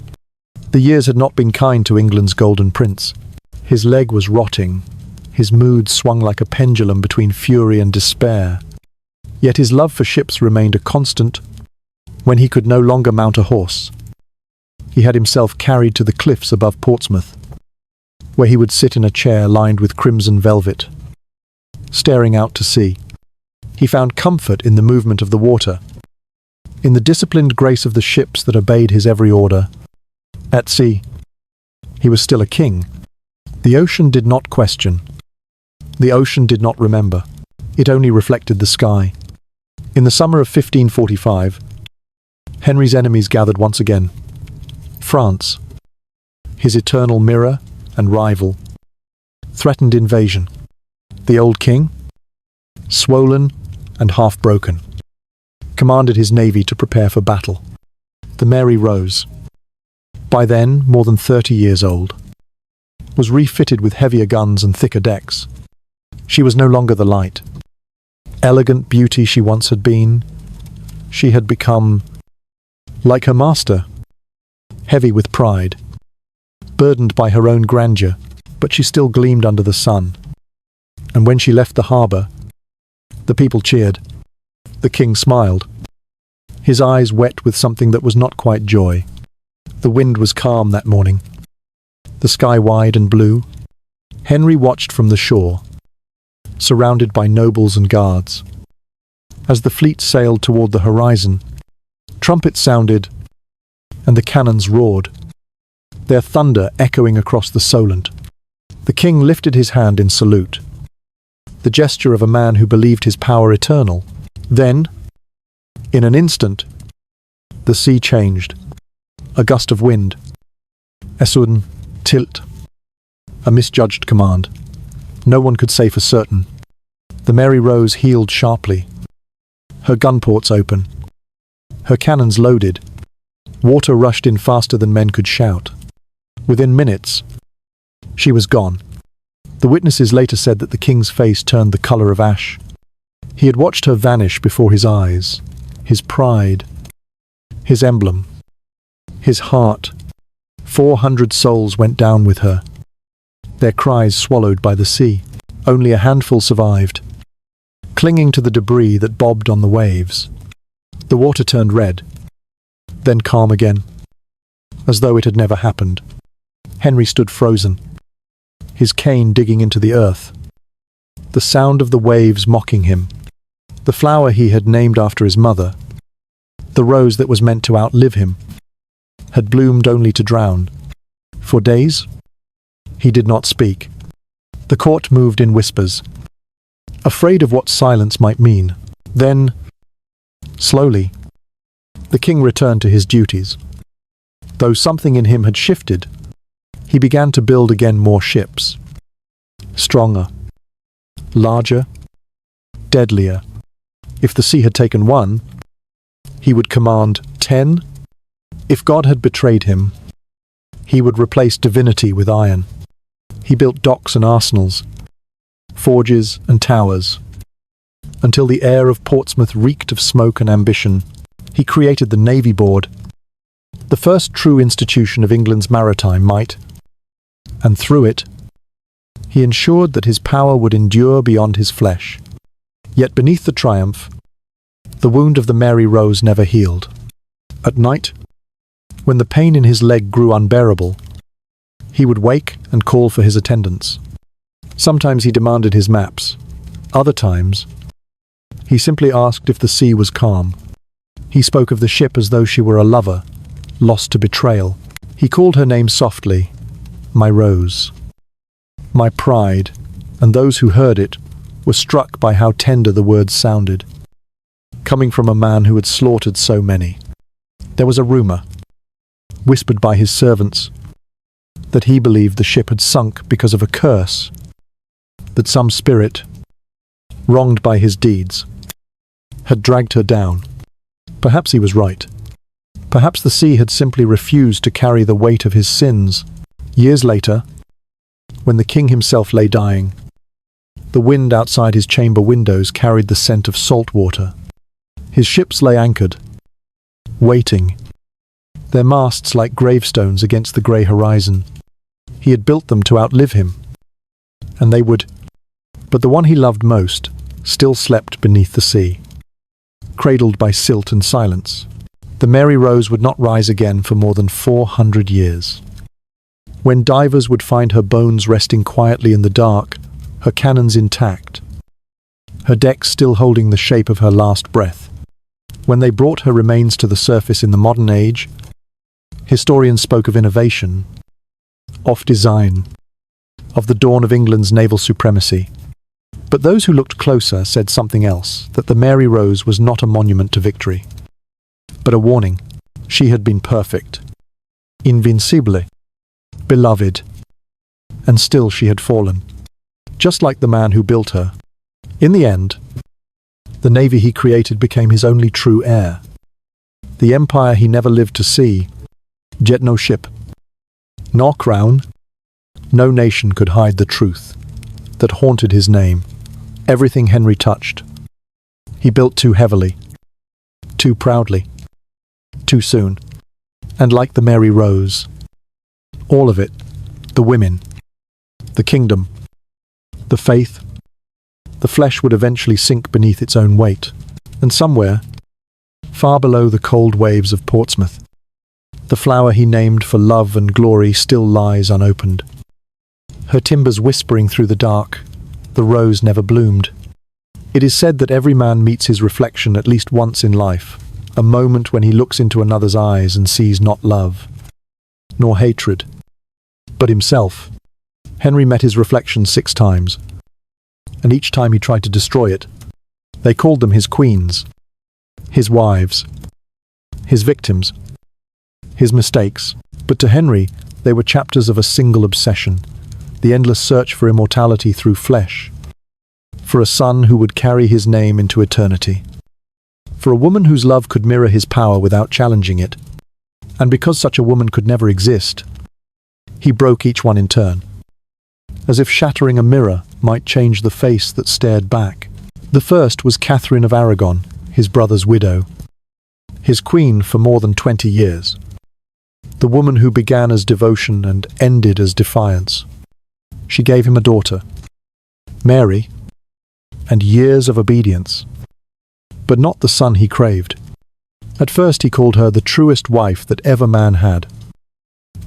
The years had not been kind to England's golden prince. His leg was rotting, his mood swung like a pendulum between fury and despair. Yet his love for ships remained a constant. When he could no longer mount a horse, he had himself carried to the cliffs above Portsmouth, where he would sit in a chair lined with crimson velvet, staring out to sea. He found comfort in the movement of the water, in the disciplined grace of the ships that obeyed his every order. At sea, he was still a king. The ocean did not question. The ocean did not remember. It only reflected the sky. In the summer of 1545, Henry's enemies gathered once again. France, his eternal mirror and rival, threatened invasion. The old king, swollen and half-broken, commanded his navy to prepare for battle. The Mary Rose, by then more than 30 years old, was refitted with heavier guns and thicker decks. She was no longer the light, elegant beauty she once had been. She had become, like her master, heavy with pride, burdened by her own grandeur, but she still gleamed under the sun. And when she left the harbour, the people cheered. The king smiled, his eyes wet with something that was not quite joy. The wind was calm that morning, the sky wide and blue. Henry watched from the shore, surrounded by nobles and guards. As the fleet sailed toward the horizon, trumpets sounded and the cannons roared, their thunder echoing across the Solent. The king lifted his hand in salute, the gesture of a man who believed his power eternal. Then, in an instant, the sea changed. A gust of wind, a sudden tilt, a misjudged command. No one could say for certain. The Mary Rose heeled sharply, her gun ports open, her cannons loaded. Water rushed in faster than men could shout. Within minutes, she was gone. The witnesses later said that the king's face turned the colour of ash. He had watched her vanish before his eyes, his pride, his emblem, his heart. 400 souls went down with her, their cries swallowed by the sea. Only a handful survived, clinging to the debris that bobbed on the waves. The water turned red, then calm again, as though it had never happened. Henry stood frozen, his cane digging into the earth, the sound of the waves mocking him. The flower he had named after his mother, the rose that was meant to outlive him, had bloomed only to drown. For days, he did not speak. The court moved in whispers, afraid of what silence might mean. Then, slowly, the king returned to his duties. Though something in him had shifted, he began to build again more ships. Stronger, larger, deadlier. If the sea had taken one, he would command 10. If God had betrayed him, he would replace divinity with iron. He built docks and arsenals, forges and towers, until the air of Portsmouth reeked of smoke and ambition. He created the Navy Board, the first true institution of England's maritime might, and through it, he ensured that his power would endure beyond his flesh. Yet beneath the triumph, the wound of the Mary Rose never healed. At night, when the pain in his leg grew unbearable, he would wake and call for his attendants. Sometimes he demanded his maps. Other times, he simply asked if the sea was calm. He spoke of the ship as though she were a lover, lost to betrayal. He called her name softly, my Rose, my pride, and those who heard it were struck by how tender the words sounded, coming from a man who had slaughtered so many. There was a rumour, whispered by his servants, that he believed the ship had sunk because of a curse, that some spirit, wronged by his deeds, had dragged her down. Perhaps he was right. Perhaps the sea had simply refused to carry the weight of his sins. Years later, when the king himself lay dying, the wind outside his chamber windows carried the scent of salt water. His ships lay anchored, waiting, their masts like gravestones against the grey horizon. He had built them to outlive him, and they would. But the one he loved most still slept beneath the sea, cradled by silt and silence. The Mary Rose would not rise again for more than 400 years. When divers would find her bones resting quietly in the dark, her cannons intact, her decks still holding the shape of her last breath. When they brought her remains to the surface in the modern age, historians spoke of innovation, of design, of the dawn of England's naval supremacy. But those who looked closer said something else, that the Mary Rose was not a monument to victory, but a warning. She had been perfect, invincible, beloved, and still she had fallen, just like the man who built her. In the end, the navy he created became his only true heir. The empire he never lived to see, yet no ship, nor crown, no nation could hide the truth that haunted his name. Everything Henry touched, he built too heavily, too proudly, too soon. And like the Mary Rose, all of it, the women, the kingdom, the faith, the flesh would eventually sink beneath its own weight. And somewhere, far below the cold waves of Portsmouth, the flower he named for love and glory still lies unopened. Her timbers whispering through the dark, the rose never bloomed. It is said that every man meets his reflection at least once in life, a moment when he looks into another's eyes and sees not love, nor hatred, but himself. Henry met his reflection 6 times, and each time he tried to destroy it. They called them his queens, his wives, his victims, his mistakes. But to Henry, they were chapters of a single obsession, the endless search for immortality through flesh, for a son who would carry his name into eternity, for a woman whose love could mirror his power without challenging it. And because such a woman could never exist, he broke each one in turn, as if shattering a mirror might change the face that stared back. The first was Catherine of Aragon, his brother's widow, his queen for more than 20 years, the woman who began as devotion and ended as defiance. She gave him a daughter, Mary, and years of obedience, but not the son he craved. At first he called her the truest wife that ever man had.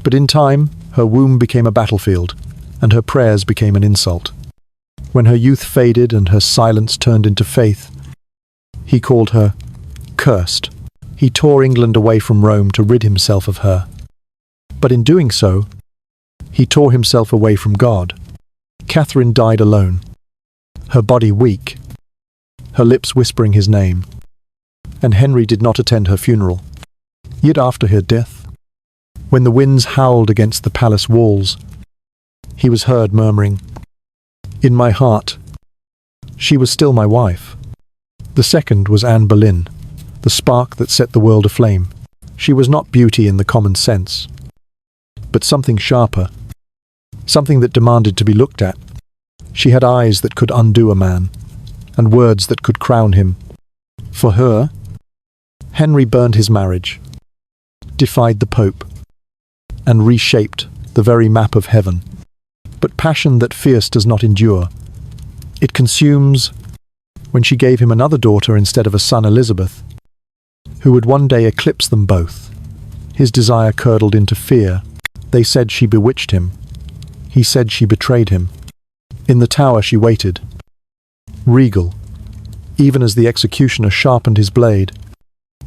But in time, her womb became a battlefield, and her prayers became an insult. When her youth faded and her silence turned into faith, he called her cursed. He tore England away from Rome to rid himself of her. But in doing so, he tore himself away from God. Catherine died alone, her body weak, her lips whispering his name, and Henry did not attend her funeral. Yet after her death, when the winds howled against the palace walls, he was heard murmuring, "In my heart, she was still my wife." The second was Anne Boleyn, the spark that set the world aflame. She was not beauty in the common sense, but something sharper, something that demanded to be looked at. She had eyes that could undo a man, and words that could crown him. For her, Henry burned his marriage, defied the Pope, and reshaped the very map of heaven. But passion that fierce does not endure. It consumes. When she gave him another daughter instead of a son, Elizabeth, who would one day eclipse them both, his desire curdled into fear. They said she bewitched him. He said she betrayed him. In the tower she waited, regal, even as the executioner sharpened his blade.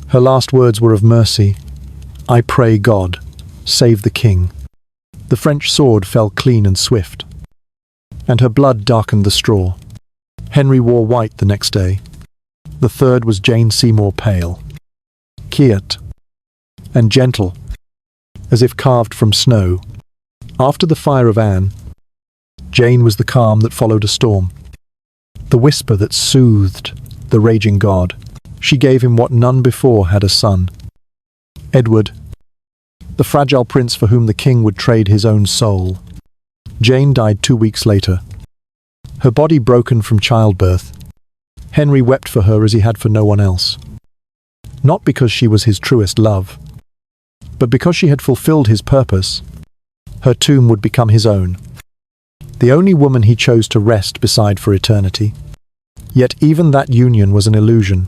Her last words were of mercy. "I pray God, save the king." The French sword fell clean and swift, and her blood darkened the straw. Henry wore white the next day. The third was Jane Seymour, pale, quiet, and gentle, as if carved from snow. After the fire of Anne, Jane was the calm that followed a storm, the whisper that soothed the raging god. She gave him what none before had a son, Edward, the fragile prince for whom the king would trade his own soul. Jane died 2 weeks later, her body broken from childbirth. Henry wept for her as he had for no one else, not because she was his truest love, but because she had fulfilled his purpose. Her tomb would become his own, the only woman he chose to rest beside for eternity. Yet even that union was an illusion.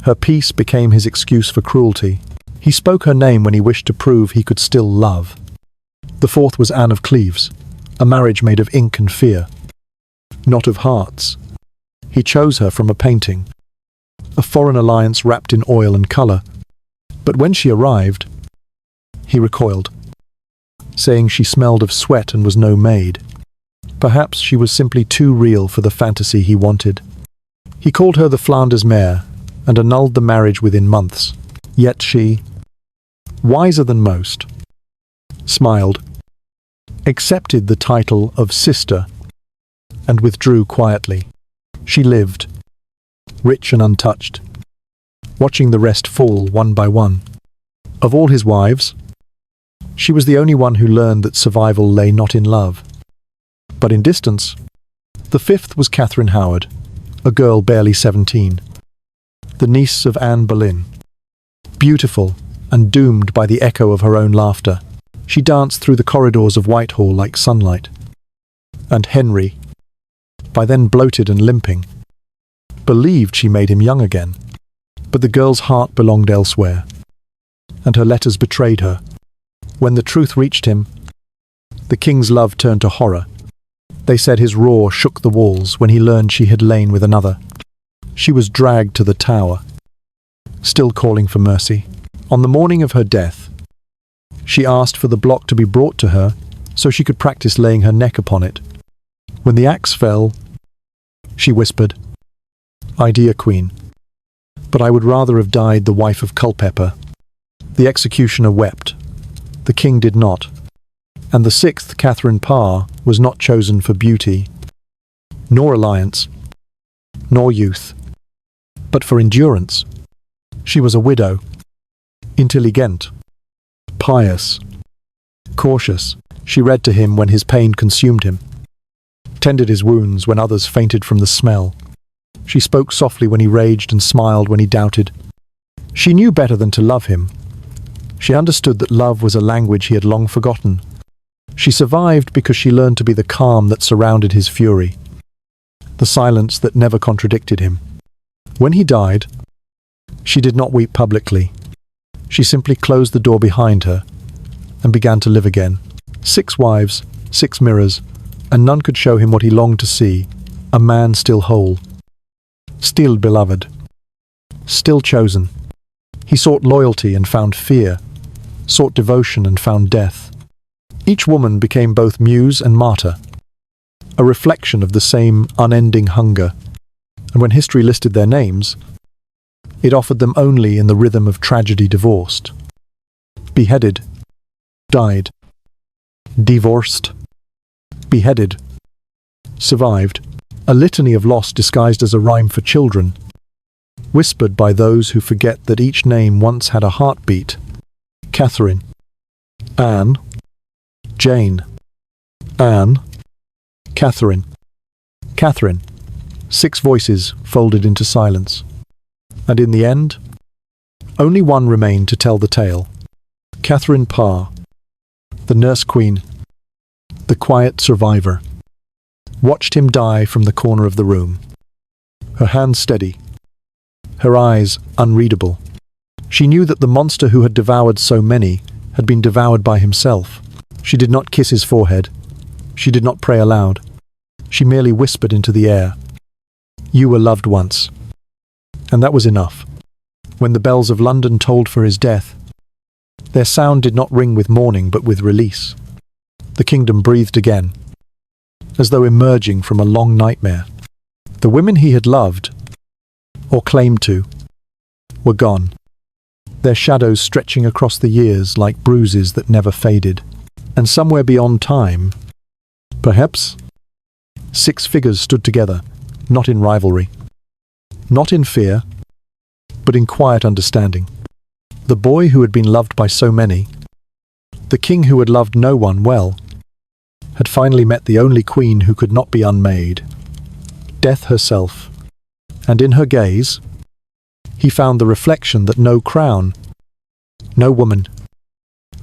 Her peace became his excuse for cruelty. He spoke her name when he wished to prove he could still love. The fourth was Anne of Cleves, a marriage made of ink and fear, not of hearts. He chose her from a painting, a foreign alliance wrapped in oil and colour. But when she arrived, he recoiled, saying she smelled of sweat and was no maid. Perhaps she was simply too real for the fantasy he wanted. He called her the Flanders mare and annulled the marriage within months. Yet she, wiser than most, smiled, accepted the title of sister, and withdrew quietly. She lived, rich and untouched, watching the rest fall one by one. Of all his wives, she was the only one who learned that survival lay not in love, but in distance. The fifth was Catherine Howard, a girl barely 17, the niece of Anne Boleyn. Beautiful and doomed by the echo of her own laughter, she danced through the corridors of Whitehall like sunlight. And Henry, by then bloated and limping, believed she made him young again. But the girl's heart belonged elsewhere, and her letters betrayed her. When the truth reached him, the king's love turned to horror. They said his roar shook the walls when he learned she had lain with another. She was dragged to the tower, still calling for mercy. On the morning of her death, she asked for the block to be brought to her so she could practice laying her neck upon it. When the axe fell, she whispered, "I, dear Queen, but I would rather have died the wife of Culpeper." The executioner wept. The king did not. And the sixth, Catherine Parr, was not chosen for beauty, nor alliance, nor youth, but for endurance. She was a widow, intelligent, pious, cautious. She read to him when his pain consumed him, tended his wounds when others fainted from the smell. She spoke softly when he raged and smiled when he doubted. She knew better than to love him. She understood that love was a language he had long forgotten. She survived because she learned to be the calm that surrounded his fury, the silence that never contradicted him. When he died, she did not weep publicly. She simply closed the door behind her and began to live again. 6 wives, 6 mirrors, and none could show him what he longed to see, a man still whole, still beloved, still chosen. He sought loyalty and found fear, sought devotion and found death. Each woman became both muse and martyr, a reflection of the same unending hunger, and when history listed their names, it offered them only in the rhythm of tragedy divorced, beheaded, died, divorced, beheaded, survived, a litany of loss disguised as a rhyme for children, whispered by those who forget that each name once had a heartbeat. Catherine, Anne, Jane, Anne, Catherine, Catherine. 6 voices folded into silence. And in the end, only one remained to tell the tale. Catherine Parr, the nurse queen, the quiet survivor, watched him die from the corner of the room. Her hands steady, her eyes unreadable. She knew that the monster who had devoured so many had been devoured by himself. She did not kiss his forehead. She did not pray aloud. She merely whispered into the air, "You were loved once." And that was enough. When the bells of London tolled for his death, their sound did not ring with mourning but with release. The kingdom breathed again, as though emerging from a long nightmare. The women he had loved, or claimed to, were gone, their shadows stretching across the years like bruises that never faded. And somewhere beyond time, perhaps, 6 figures stood together, not in rivalry, not in fear, but in quiet understanding. The boy who had been loved by so many, the king who had loved no one well, had finally met the only queen who could not be unmade, Death herself. And in her gaze, he found the reflection that no crown, no woman,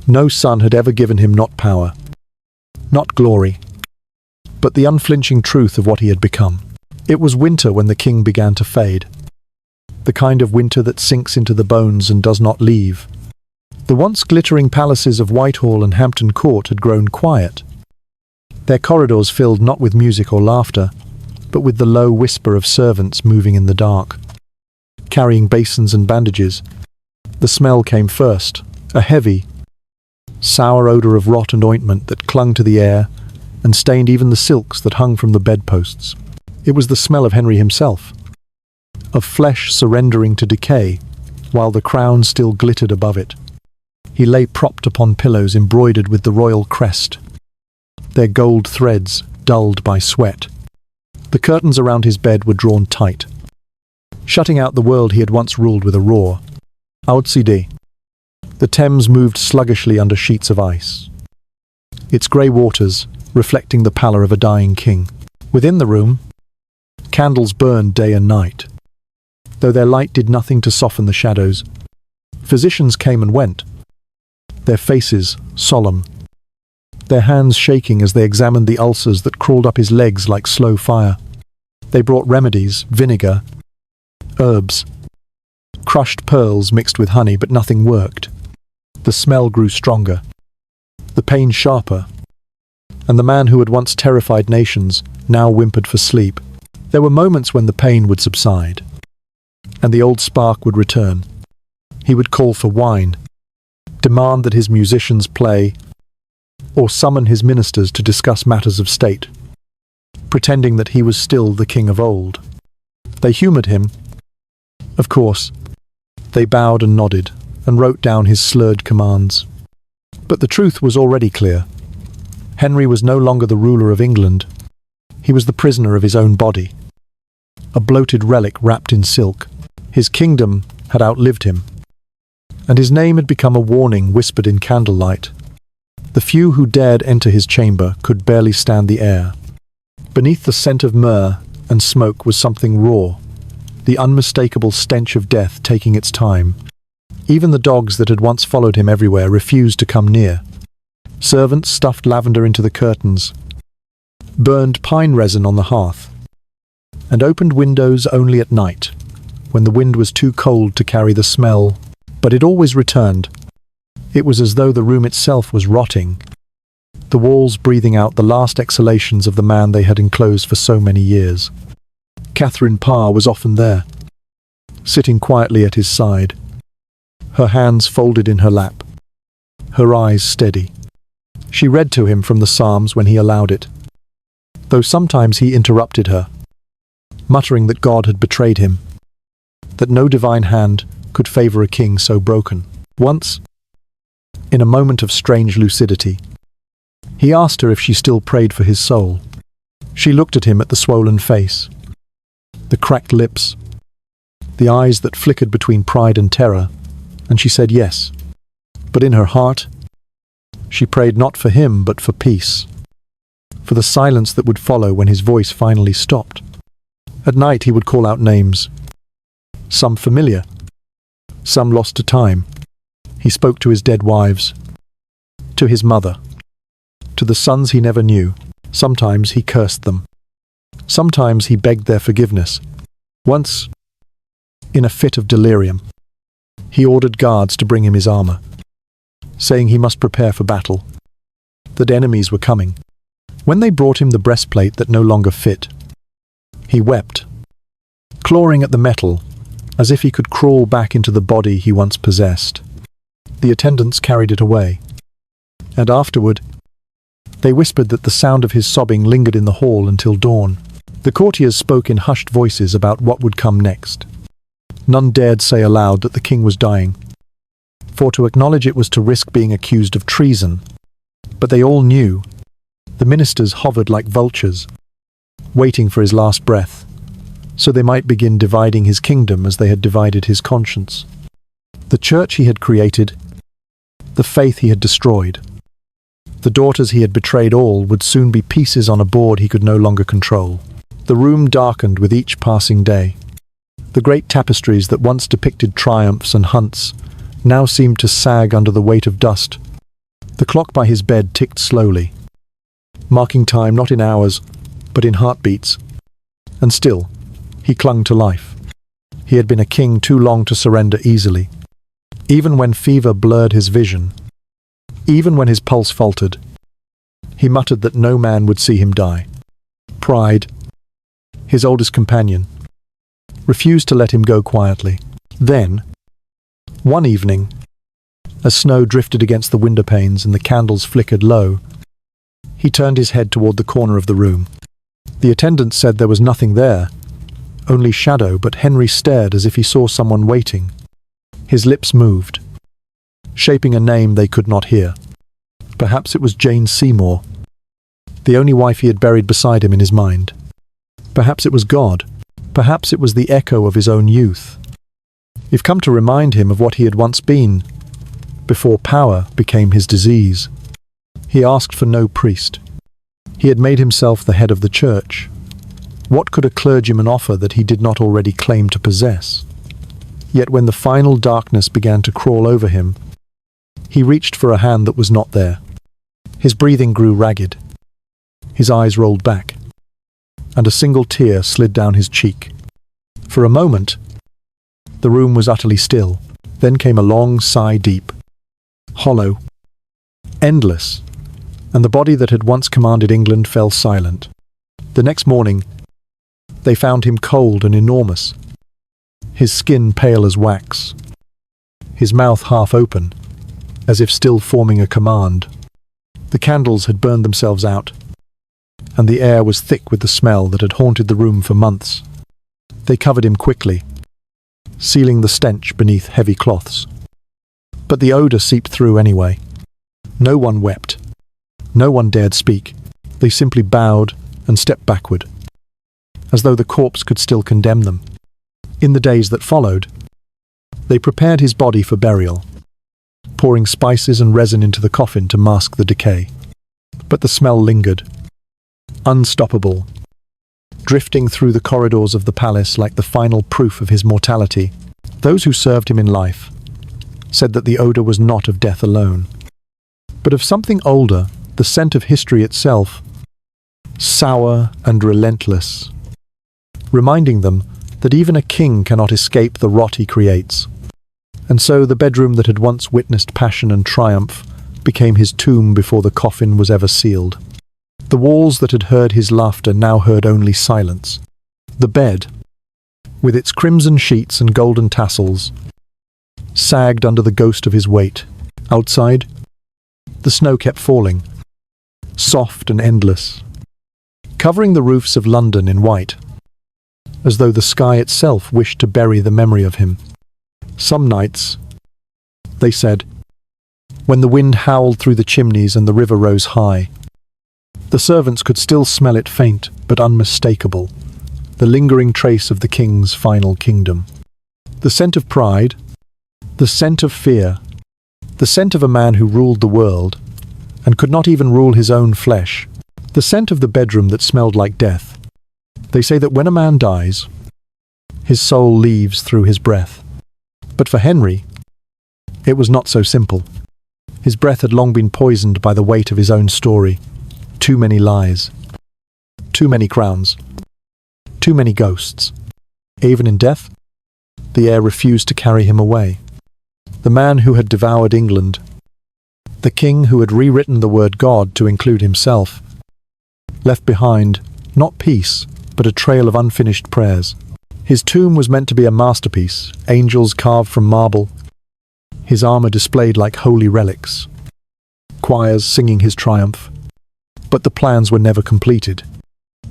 no son had ever given him, not power, not glory, but the unflinching truth of what he had become. It was winter when the king began to fade, the kind of winter that sinks into the bones and does not leave. The once glittering palaces of Whitehall and Hampton Court had grown quiet, their corridors filled not with music or laughter, but with the low whisper of servants moving in the dark, carrying basins and bandages. The smell came first, a heavy, sour odor of rot and ointment that clung to the air and stained even the silks that hung from the bedposts. It was the smell of Henry himself, of flesh surrendering to decay, while the crown still glittered above it. He lay propped upon pillows embroidered with the royal crest, their gold threads dulled by sweat. The curtains around his bed were drawn tight, shutting out the world he had once ruled with a roar. Outside, the Thames moved sluggishly under sheets of ice, its grey waters reflecting the pallor of a dying king. Within the room, candles burned day and night, though their light did nothing to soften the shadows. Physicians came and went, their faces solemn, their hands shaking as they examined the ulcers that crawled up his legs like slow fire. They brought remedies, vinegar, herbs, crushed pearls mixed with honey, but nothing worked. The smell grew stronger, the pain sharper, and the man who had once terrified nations now whimpered for sleep. There were moments when the pain would subside, and the old spark would return. He would call for wine, demand that his musicians play, or summon his ministers to discuss matters of state, pretending that he was still the king of old. They humoured him. Of course, they bowed and nodded, and wrote down his slurred commands. But the truth was already clear. Henry was no longer the ruler of England. He was the prisoner of his own body, a bloated relic wrapped in silk. His kingdom had outlived him, and his name had become a warning whispered in candlelight. The few who dared enter his chamber could barely stand the air. Beneath the scent of myrrh and smoke was something raw, the unmistakable stench of death taking its time. Even the dogs that had once followed him everywhere refused to come near. Servants stuffed lavender into the curtains, burned pine resin on the hearth, and opened windows only at night, when the wind was too cold to carry the smell. But it always returned. It was as though the room itself was rotting, the walls breathing out the last exhalations of the man they had enclosed for so many years. Catherine Parr was often there, sitting quietly at his side, her hands folded in her lap, her eyes steady. She read to him from the Psalms when he allowed it, though sometimes he interrupted her, muttering that God had betrayed him, that no divine hand could favour a king so broken. Once, in a moment of strange lucidity, he asked her if she still prayed for his soul. She looked at him, at the swollen face, the cracked lips, the eyes that flickered between pride and terror, and she said yes. But in her heart, she prayed not for him but for peace, for the silence that would follow when his voice finally stopped. At night he would call out names, some familiar, some lost to time. He spoke to his dead wives, to his mother, to the sons he never knew. Sometimes he cursed them. Sometimes he begged their forgiveness. Once, in a fit of delirium, he ordered guards to bring him his armor, saying he must prepare for battle, that enemies were coming. When they brought him the breastplate that no longer fit, he wept, clawing at the metal, as if he could crawl back into the body he once possessed. The attendants carried it away, and afterward, they whispered that the sound of his sobbing lingered in the hall until dawn. The courtiers spoke in hushed voices about what would come next. None dared say aloud that the king was dying, for to acknowledge it was to risk being accused of treason. But they all knew. The ministers hovered like vultures, waiting for his last breath, so they might begin dividing his kingdom as they had divided his conscience. The church he had created, the faith he had destroyed, the daughters he had betrayed, all would soon be pieces on a board he could no longer control. The room darkened with each passing day. The great tapestries that once depicted triumphs and hunts now seemed to sag under the weight of dust. The clock by his bed ticked slowly, marking time not in hours, but in heartbeats. And still, he clung to life. He had been a king too long to surrender easily. Even when fever blurred his vision, even when his pulse faltered, he muttered that no man would see him die. Pride, his oldest companion, refused to let him go quietly. Then, one evening, as snow drifted against the window panes and the candles flickered low, He turned his head toward the corner of the room. The attendant said there was nothing there, only shadow, but Henry stared as if he saw someone waiting. His lips moved, shaping a name they could not hear. Perhaps it was Jane Seymour, the only wife he had buried beside him in his mind. Perhaps it was God. Perhaps it was the echo of his own youth. He'd come to remind him of what he had once been, before power became his disease. He asked for no priest. He had made himself the head of the church. What could a clergyman offer that he did not already claim to possess? Yet when the final darkness began to crawl over him, he reached for a hand that was not there. His breathing grew ragged. His eyes rolled back, and a single tear slid down his cheek. For a moment, the room was utterly still. Then came a long sigh, deep, hollow, endless, and the body that had once commanded England fell silent. The next morning, they found him cold and enormous, his skin pale as wax, his mouth half open, as if still forming a command. The candles had burned themselves out, and the air was thick with the smell that had haunted the room for months. They covered him quickly, sealing the stench beneath heavy cloths. But the odour seeped through anyway. No one wept. No one dared speak. They simply bowed and stepped backward, as though the corpse could still condemn them. In the days that followed, they prepared his body for burial, pouring spices and resin into the coffin to mask the decay. But the smell lingered, unstoppable, drifting through the corridors of the palace like the final proof of his mortality. Those who served him in life said that the odour was not of death alone, but of something older, the scent of history itself, sour and relentless, reminding them that even a king cannot escape the rot he creates. And so the bedroom that had once witnessed passion and triumph became his tomb before the coffin was ever sealed. The walls that had heard his laughter now heard only silence. The bed, with its crimson sheets and golden tassels, sagged under the ghost of his weight. Outside, the snow kept falling, soft and endless, covering the roofs of London in white, as though the sky itself wished to bury the memory of him. Some nights, they said, when the wind howled through the chimneys and the river rose high, the servants could still smell it, faint but unmistakable, the lingering trace of the king's final kingdom. The scent of pride, the scent of fear, the scent of a man who ruled the world and could not even rule his own flesh, the scent of the bedroom that smelled like death. They say that when a man dies, his soul leaves through his breath. But for Henry, it was not so simple. His breath had long been poisoned by the weight of his own story. Too many lies, too many crowns, too many ghosts. Even in death, the air refused to carry him away. The man who had devoured England, the king who had rewritten the word God to include himself, left behind not peace, but a trail of unfinished prayers. His tomb was meant to be a masterpiece, angels carved from marble, his armour displayed like holy relics, choirs singing his triumph. But the plans were never completed.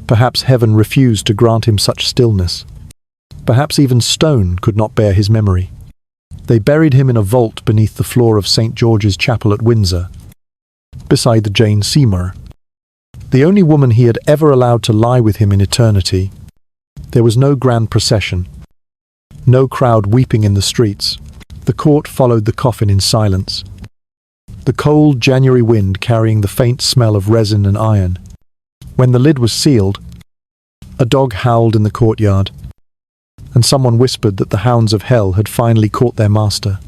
Perhaps heaven refused to grant him such stillness. Perhaps even stone could not bear his memory. They buried him in a vault beneath the floor of St. George's Chapel at Windsor, beside the Jane Seymour, the only woman he had ever allowed to lie with him in eternity. There was no grand procession, no crowd weeping in the streets. The court followed the coffin in silence, the cold January wind carrying the faint smell of resin and iron. When the lid was sealed, a dog howled in the courtyard, and someone whispered that the hounds of hell had finally caught their master.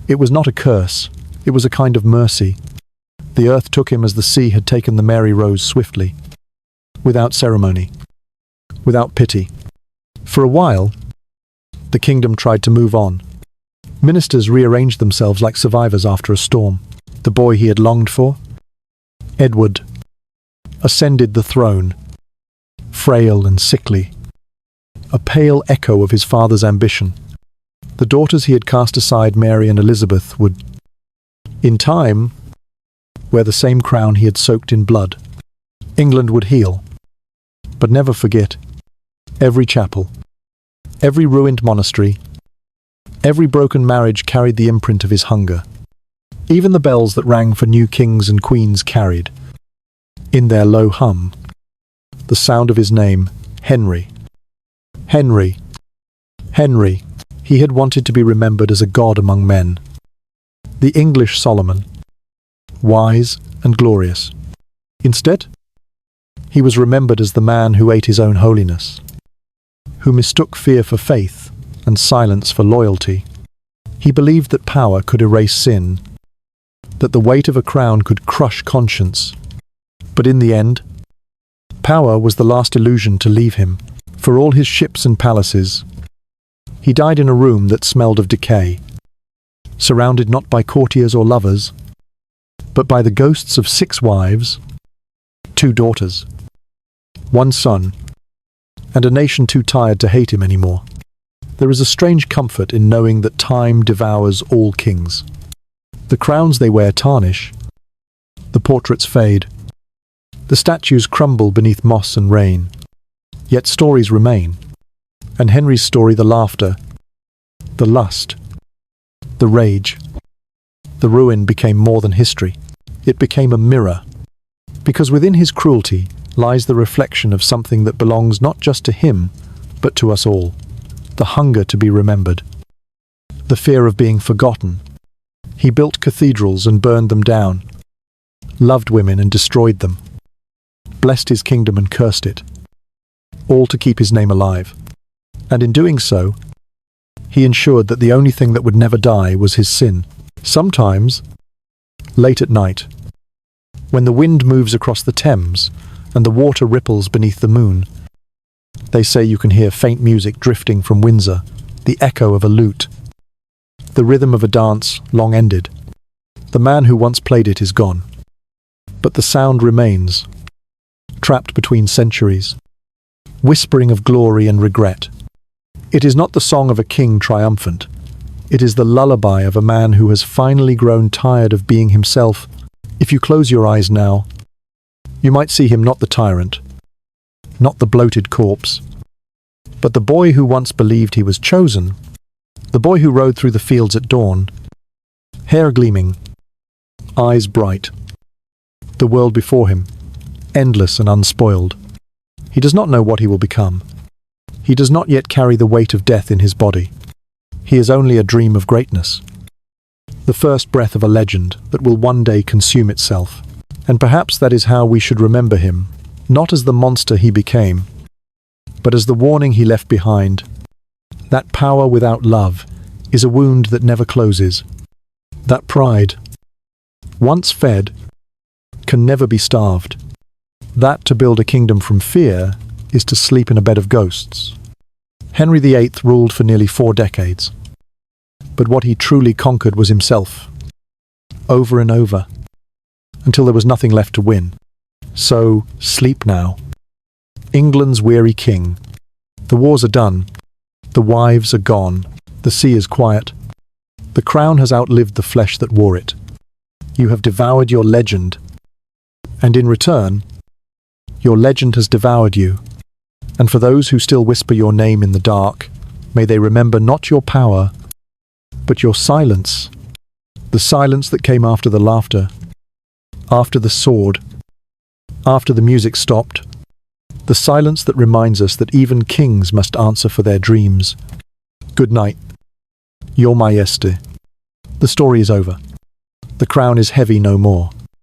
It was not a curse, it was a kind of mercy. The earth took him as the sea had taken the Mary Rose swiftly, without ceremony, without pity. For a while, the kingdom tried to move on. Ministers rearranged themselves like survivors after a storm. The boy he had longed for, Edward, ascended the throne, frail and sickly, a pale echo of his father's ambition. The daughters he had cast aside, Mary and Elizabeth, would, in time, wear the same crown he had soaked in blood. England would heal, but never forget. Every chapel, every ruined monastery, every broken marriage carried the imprint of his hunger. Even the bells that rang for new kings and queens carried, in their low hum, the sound of his name, Henry. Henry. Henry. He had wanted to be remembered as a god among men. The English Solomon, wise and glorious. Instead, he was remembered as the man who ate his own holiness, who mistook fear for faith and silence for loyalty. He believed that power could erase sin, that the weight of a crown could crush conscience. But in the end, power was the last illusion to leave him. For all his ships and palaces, he died in a room that smelled of decay, surrounded not by courtiers or lovers, but by the ghosts of 6 wives, 2 daughters, 1 son, and a nation too tired to hate him anymore. There is a strange comfort in knowing that time devours all kings. The crowns they wear tarnish, the portraits fade, the statues crumble beneath moss and rain. Yet stories remain, and Henry's story, the laughter, the lust, the rage, the ruin became more than history. It became a mirror, because within his cruelty lies the reflection of something that belongs not just to him, but to us all. The hunger to be remembered, the fear of being forgotten. He built cathedrals and burned them down, loved women and destroyed them, blessed his kingdom and cursed it, all to keep his name alive. And in doing so, he ensured that the only thing that would never die was his sin. Sometimes, late at night, when the wind moves across the Thames and the water ripples beneath the moon, they say you can hear faint music drifting from Windsor, the echo of a lute, the rhythm of a dance long ended. The man who once played it is gone, but the sound remains, trapped between centuries, whispering of glory and regret. It is not the song of a king triumphant. It is the lullaby of a man who has finally grown tired of being himself. If you close your eyes now, you might see him not the tyrant, not the bloated corpse, but the boy who once believed he was chosen, the boy who rode through the fields at dawn, hair gleaming, eyes bright, the world before him, endless and unspoiled. He does not know what he will become. He does not yet carry the weight of death in his body. He is only a dream of greatness, the first breath of a legend that will one day consume itself. And perhaps that is how we should remember him, not as the monster he became, but as the warning he left behind. That power without love is a wound that never closes. That pride, once fed, can never be starved. That to build a kingdom from fear is to sleep in a bed of ghosts. Henry VIII ruled for nearly 4 decades, but what he truly conquered was himself, over and over, until there was nothing left to win. So, sleep now. England's weary king. The wars are done. The wives are gone. The sea is quiet. The crown has outlived the flesh that wore it. You have devoured your legend, and in return, your legend has devoured you. And for those who still whisper your name in the dark, may they remember not your power, but your silence. The silence that came after the laughter, after the sword, after the music stopped. The silence that reminds us that even kings must answer for their dreams. Good night, Your Majesty. The story is over. The crown is heavy no more.